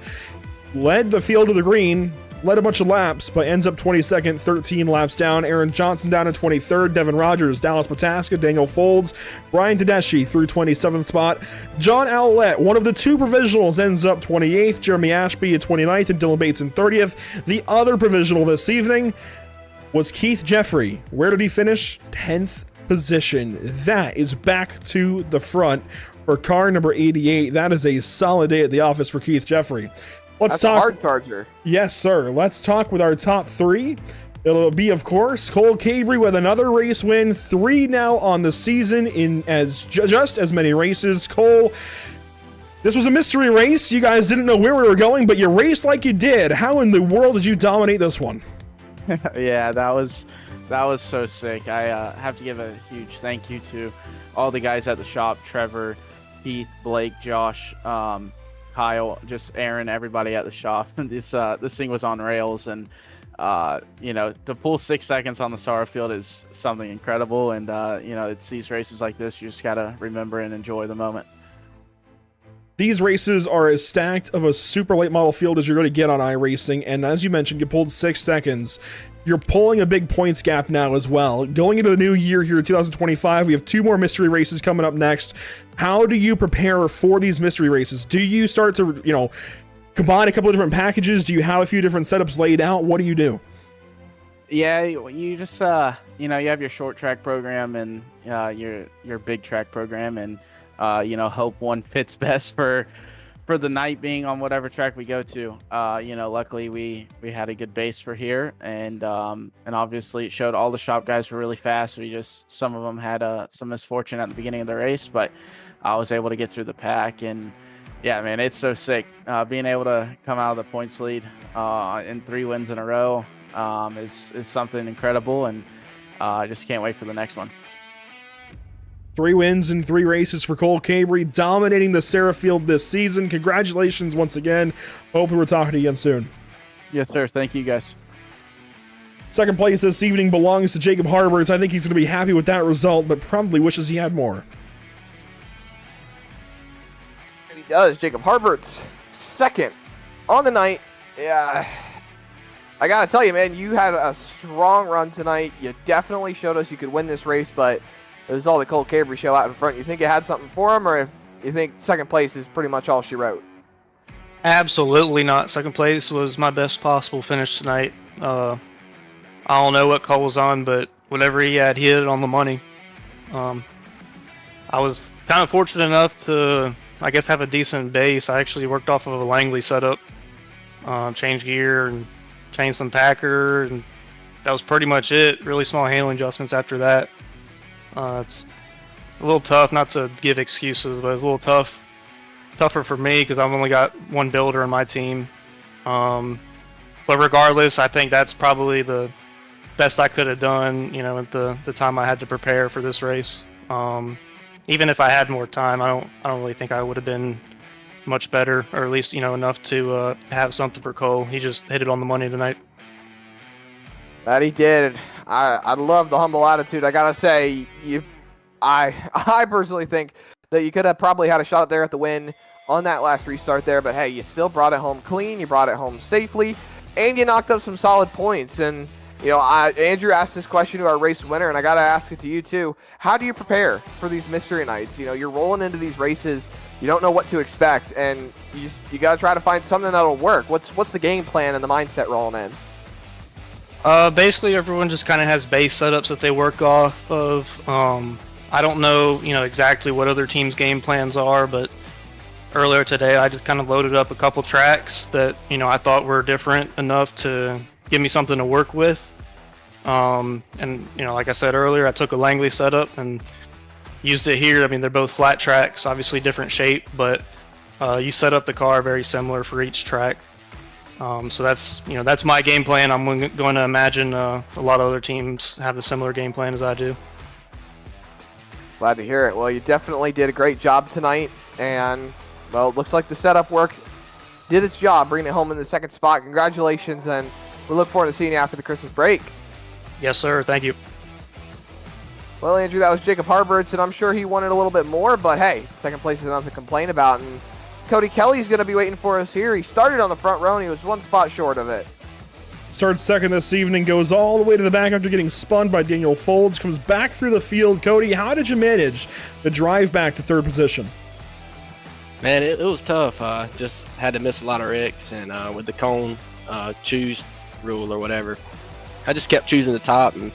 Led the field to the green, led a bunch of laps, but ends up 22nd, 13 laps down. Aaron Johnson down to 23rd. Devin Rogers, Dallas Pataska, Daniel Folds, Brian Tedeschi through 27th spot. John Owlett, one of the 2 provisionals, ends up 28th. Jeremy Ashby at 29th, and Dylan Bates in 30th. The other provisional this evening was Keith Jeffrey. Where did he finish? 10th position. That is back to the front for car number 88. That is a solid day at the office for Keith Jeffrey. That's talk. A hard charger. Yes, sir. Let's talk with our top 3. It'll be, of course, Cole Cabrey with another race win. 3 now on the season in just as many races. Cole, this was a mystery race. You guys didn't know where we were going, but you raced like you did. How in the world did you dominate this one? Yeah, that was so sick. I have to give a huge thank you to all the guys at the shop: Trevor, Heath, Blake, Josh, Kyle, just Aaron, everybody at the shop. This thing was on rails, and to pull 6 seconds on the SARA field is something incredible. And it's these races like this you just gotta remember and enjoy the moment. These races are as stacked of a super late model field as you're going to get on iRacing, and as you mentioned, you pulled 6 seconds. You're pulling a big points gap now as well. Going into the new year here, 2025, we have 2 more mystery races coming up next. How do you prepare for these mystery races? Do you start to, combine a couple of different packages? Do you have a few different setups laid out? What do you do? Yeah, you just, you have your short track program and your big track program, and hope one fits best for the night being on whatever track we go to. Luckily we had a good base for here, and obviously it showed all the shop guys were really fast. Some of them had some misfortune at the beginning of the race, but I was able to get through the pack. And yeah, man, it's so sick. Being able to come out of the points lead in 3 wins in a row is something incredible, and I just can't wait for the next one. 3 wins in 3 races for Cole Cabrey, dominating the SARA field this season. Congratulations once again. Hopefully we're talking to you again soon. Yes, sir. Thank you, guys. Second place this evening belongs to Jacob Harberts. I think he's going to be happy with that result, but probably wishes he had more. And he does. Jacob Harberts, second on the night. Yeah, I got to tell you, man, you had a strong run tonight. You definitely showed us you could win this race, but it was all the Cole Cabrey show out in front. You think you had something for him, or you think second place is pretty much all she wrote? Absolutely not. Second place was my best possible finish tonight. I don't know what Cole was on, but whatever he had, he hit it on the money. I was kind of fortunate enough to, I guess, have a decent base. I actually worked off of a Langley setup, changed gear and changed some packer, and that was pretty much it. Really small handling adjustments after that. It's a little tough, not to give excuses, but it's a little tougher for me because I've only got one builder in my team. But regardless, I think that's probably the best I could have done, at the time I had to prepare for this race. Even if I had more time, I don't really think I would have been much better, or at least enough to have something for Cole. He just hit it on the money tonight. That he did. I love the humble attitude. I gotta say, I personally think that you could have probably had a shot there at the win on that last restart there, but hey, you still brought it home clean. You brought it home safely, and you knocked up some solid points. And Andrew asked this question to our race winner, and I gotta ask it to you too. How do you prepare for these mystery nights? You're rolling into these races. You don't know what to expect, and you gotta try to find something that'll work. What's the game plan and the mindset rolling in? Basically, everyone just kind of has base setups that they work off of. I don't know, exactly what other teams' game plans are, but earlier today I just kind of loaded up a couple tracks that I thought were different enough to give me something to work with. And like I said earlier, I took a Langley setup and used it here. I mean, they're both flat tracks, obviously different shape, but you set up the car very similar for each track. So that's my game plan. I'm going to imagine a lot of other teams have a similar game plan as I do. Glad to hear it. Well, you definitely did a great job tonight, and well, it looks like the setup work did its job, bringing it home in the second spot. Congratulations, and we look forward to seeing you after the Christmas break. Yes, sir. Thank you. Well, Andrew, that was Jacob Harberts, and I'm sure he wanted a little bit more, but hey, second place is nothing to complain about. And Cody Kelly's going to be waiting for us here. He started on the front row, and he was one spot short of it. Starts second this evening, goes all the way to the back after getting spun by Daniel Folds, comes back through the field. Cody, how did you manage the drive back to third position? Man, it was tough. Just had to miss a lot of wrecks, and with the cone choose rule or whatever, I just kept choosing the top and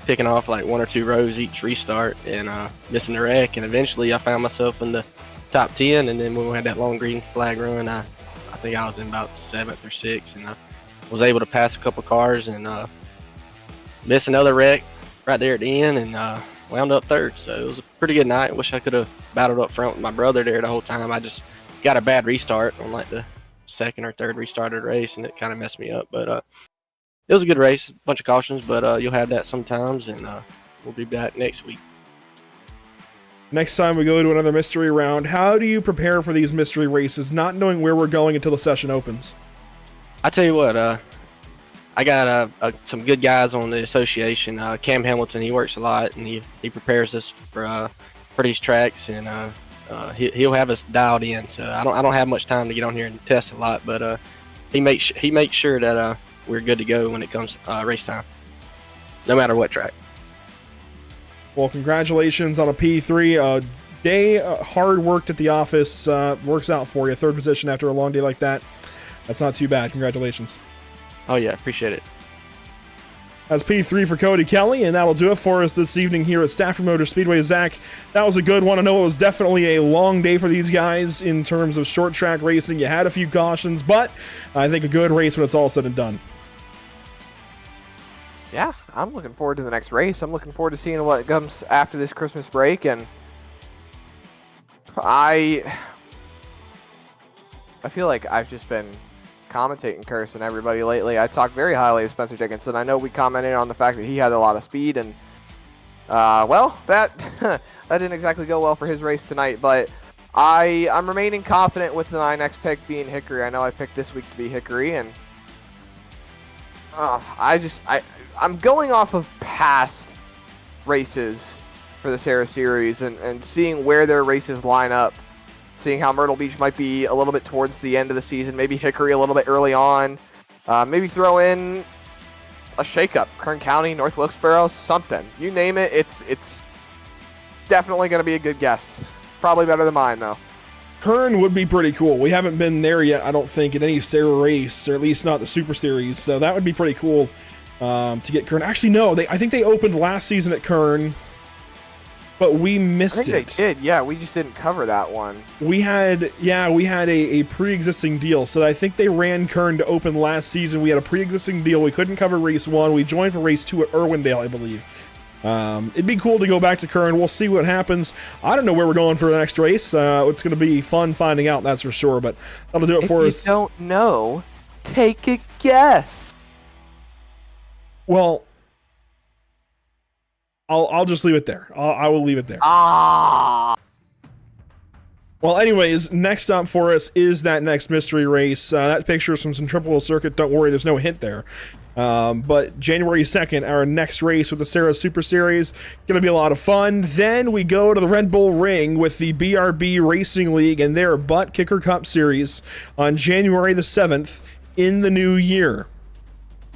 picking off like one or two rows each restart and missing the wreck. And eventually I found myself in the top 10, and then when we had that long green flag run, I think I was in about 7th or 6th, and I was able to pass a couple cars and miss another wreck right there at the end, and wound up third. So it was a pretty good night. Wish I could have battled up front with my brother there the whole time. I just got a bad restart on like the second or third restart of the race, and it kind of messed me up. But it was a good race, a bunch of cautions, but you'll have that sometimes, and we'll be back next week. Next time we go to another mystery round, how do you prepare for these mystery races, not knowing where we're going until the session opens? I tell you what, I got some good guys on the association. Cam Hamilton, he works a lot, and he prepares us for these tracks, and he'll have us dialed in. So I don't have much time to get on here and test a lot, but he makes sure that we're good to go when it comes race time, no matter what track. Well, congratulations on a P3. Day hard worked at the office works out for you. Third position after a long day like that. That's not too bad. Congratulations. Oh, yeah. Appreciate it. That's P3 for Cody Kelly, and that'll do it for us this evening here at Stafford Motor Speedway. Zach, that was a good one. I know it was definitely a long day for these guys in terms of short track racing. You had a few cautions, but I think a good race when it's all said and done. Yeah, I'm looking forward to the next race. I'm looking forward to seeing what comes after this Christmas break, and I feel like I've just been commentating, cursing everybody lately. I talked very highly of Spencer Dickinson. I know we commented on the fact that he had a lot of speed, and well, that that didn't exactly go well for his race tonight. But I'm remaining confident with my next pick being Hickory. I know I picked this week to be Hickory, and I'm going off of past races for the SARA series and seeing where their races line up. Seeing how Myrtle Beach might be a little bit towards the end of the season, maybe Hickory a little bit early on, maybe throw in a shakeup, Kern County, North Wilkesboro, something. You name it, it's definitely going to be a good guess. Probably better than mine, though. Kern would be pretty cool. We haven't been there yet, I don't think, in any SARA race, or at least not the Super Series. So that would be pretty cool to get Kern. Actually, no, I think they opened last season at Kern, but we missed it. I think they did. Yeah, we just didn't cover that one. We had a pre-existing deal. So I think they ran Kern to open last season. We had a pre-existing deal. We couldn't cover race 1. We joined for race 2 at Irwindale, I believe. It'd be cool to go back to Kern. We'll see what happens. I don't know where we're going for the next race. It's going to be fun finding out, that's for sure. But that'll do it for us. If you don't know, take a guess. Well, I'll just leave it there. I will leave it there. Ah. Well, anyways, next up for us is that next mystery race. That picture is from Centripetal Circuit. Don't worry, there's no hint there. But January 2nd, our next race with the SARA Super Series, going to be a lot of fun. Then we go to the Red Bull Ring with the BRB Racing League and their Butt Kicker Cup Series on January the 7th in the new year.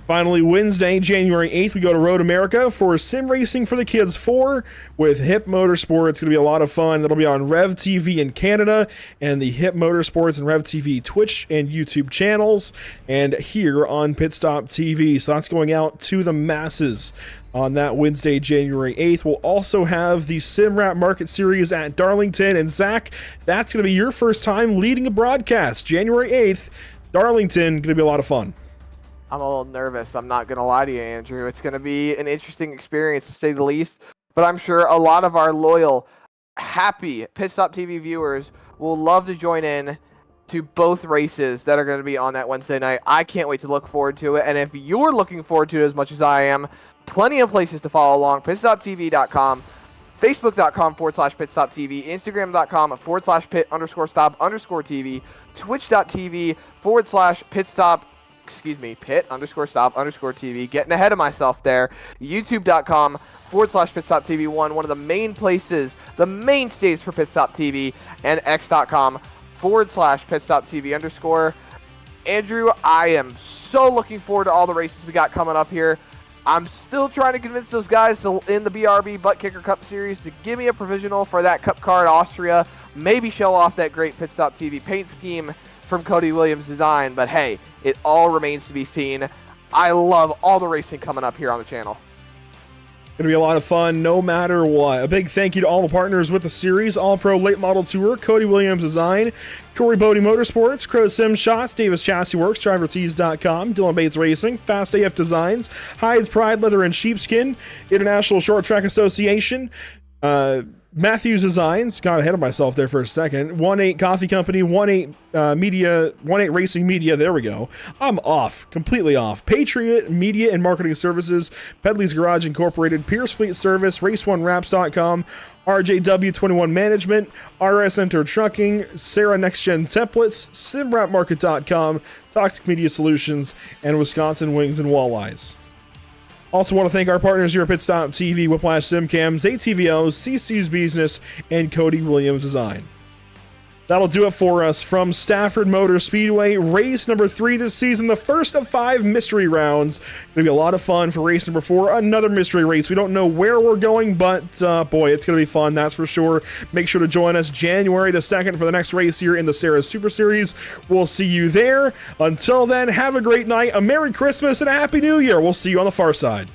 Finally, Wednesday, January 8th, we go to Road America for Sim Racing for the Kids 4 with Hip Motorsport. It's going to be a lot of fun. That'll be on Rev TV in Canada and the Hip Motorsports and Rev TV Twitch and YouTube channels, and here on Pit Stop TV. So that's going out to the masses on that Wednesday, January 8th. We'll also have the Sim Rap Market Series at Darlington. And Zach, that's going to be your first time leading a broadcast. January 8th, Darlington, going to be a lot of fun. I'm a little nervous. I'm not going to lie to you, Andrew. It's going to be an interesting experience, to say the least. But I'm sure a lot of our loyal, happy Pit Stop TV viewers will love to join in to both races that are going to be on that Wednesday night. I can't wait to look forward to it. And if you're looking forward to it as much as I am, plenty of places to follow along. PitStopTV.com, Facebook.com/PitStopTV, Instagram.com/Pit_Stop_TV, Twitch.tv/PitStop. Pit_Stop_TV. Getting ahead of myself there. YouTube.com/PitStopTV1, one of the main places, the mainstays for Pit Stop TV, and X.com/PitStopTV_. Andrew, I am so looking forward to all the races we got coming up here. I'm still trying to convince those guys in the BRB Butt Kicker Cup Series to give me a provisional for that Cup car at Austria. Maybe show off that great Pit Stop TV paint scheme from Cody Williams Design, but hey, it all remains to be seen. I love all the racing coming up here on the channel. Gonna be a lot of fun no matter what. A big thank you to all the partners with the series: All Pro Late Model Tour, Cody Williams Design, Corey Bodie Motorsports, Crow Sim Shots, Davis Chassis Works, DriverTees.com, Dylan Bates Racing, Fast AF Designs, Hides Pride Leather and Sheepskin, International Short Track Association, Matthews Designs, got ahead of myself there for a second, 1-8 Coffee Company, 1-8 Media, 1-8 Racing Media, there we go. I'm off, completely off. Patriot Media and Marketing Services, Pedley's Garage Incorporated, Pierce Fleet Service, Race1Wraps.com, RJW21 Management, RS Enter Trucking, SARA Next Gen Templates, SimRapMarket.com, Toxic Media Solutions, and Wisconsin Wings and Walleyes. Also want to thank our partners here at Pit Stop TV, Whiplash SimCams, ATVOs, CC's Business, and Cody Williams Design. That'll do it for us from Stafford Motor Speedway, race number 3 this season, the first of 5 mystery rounds. Gonna be a lot of fun for race number 4, another mystery race. We don't know where we're going, but boy, it's gonna be fun, that's for sure. Make sure to join us January the 2nd for the next race here in the SARA Super Series. We'll see you there. Until then, have a great night, a Merry Christmas, and a Happy New Year. We'll see you on the far side.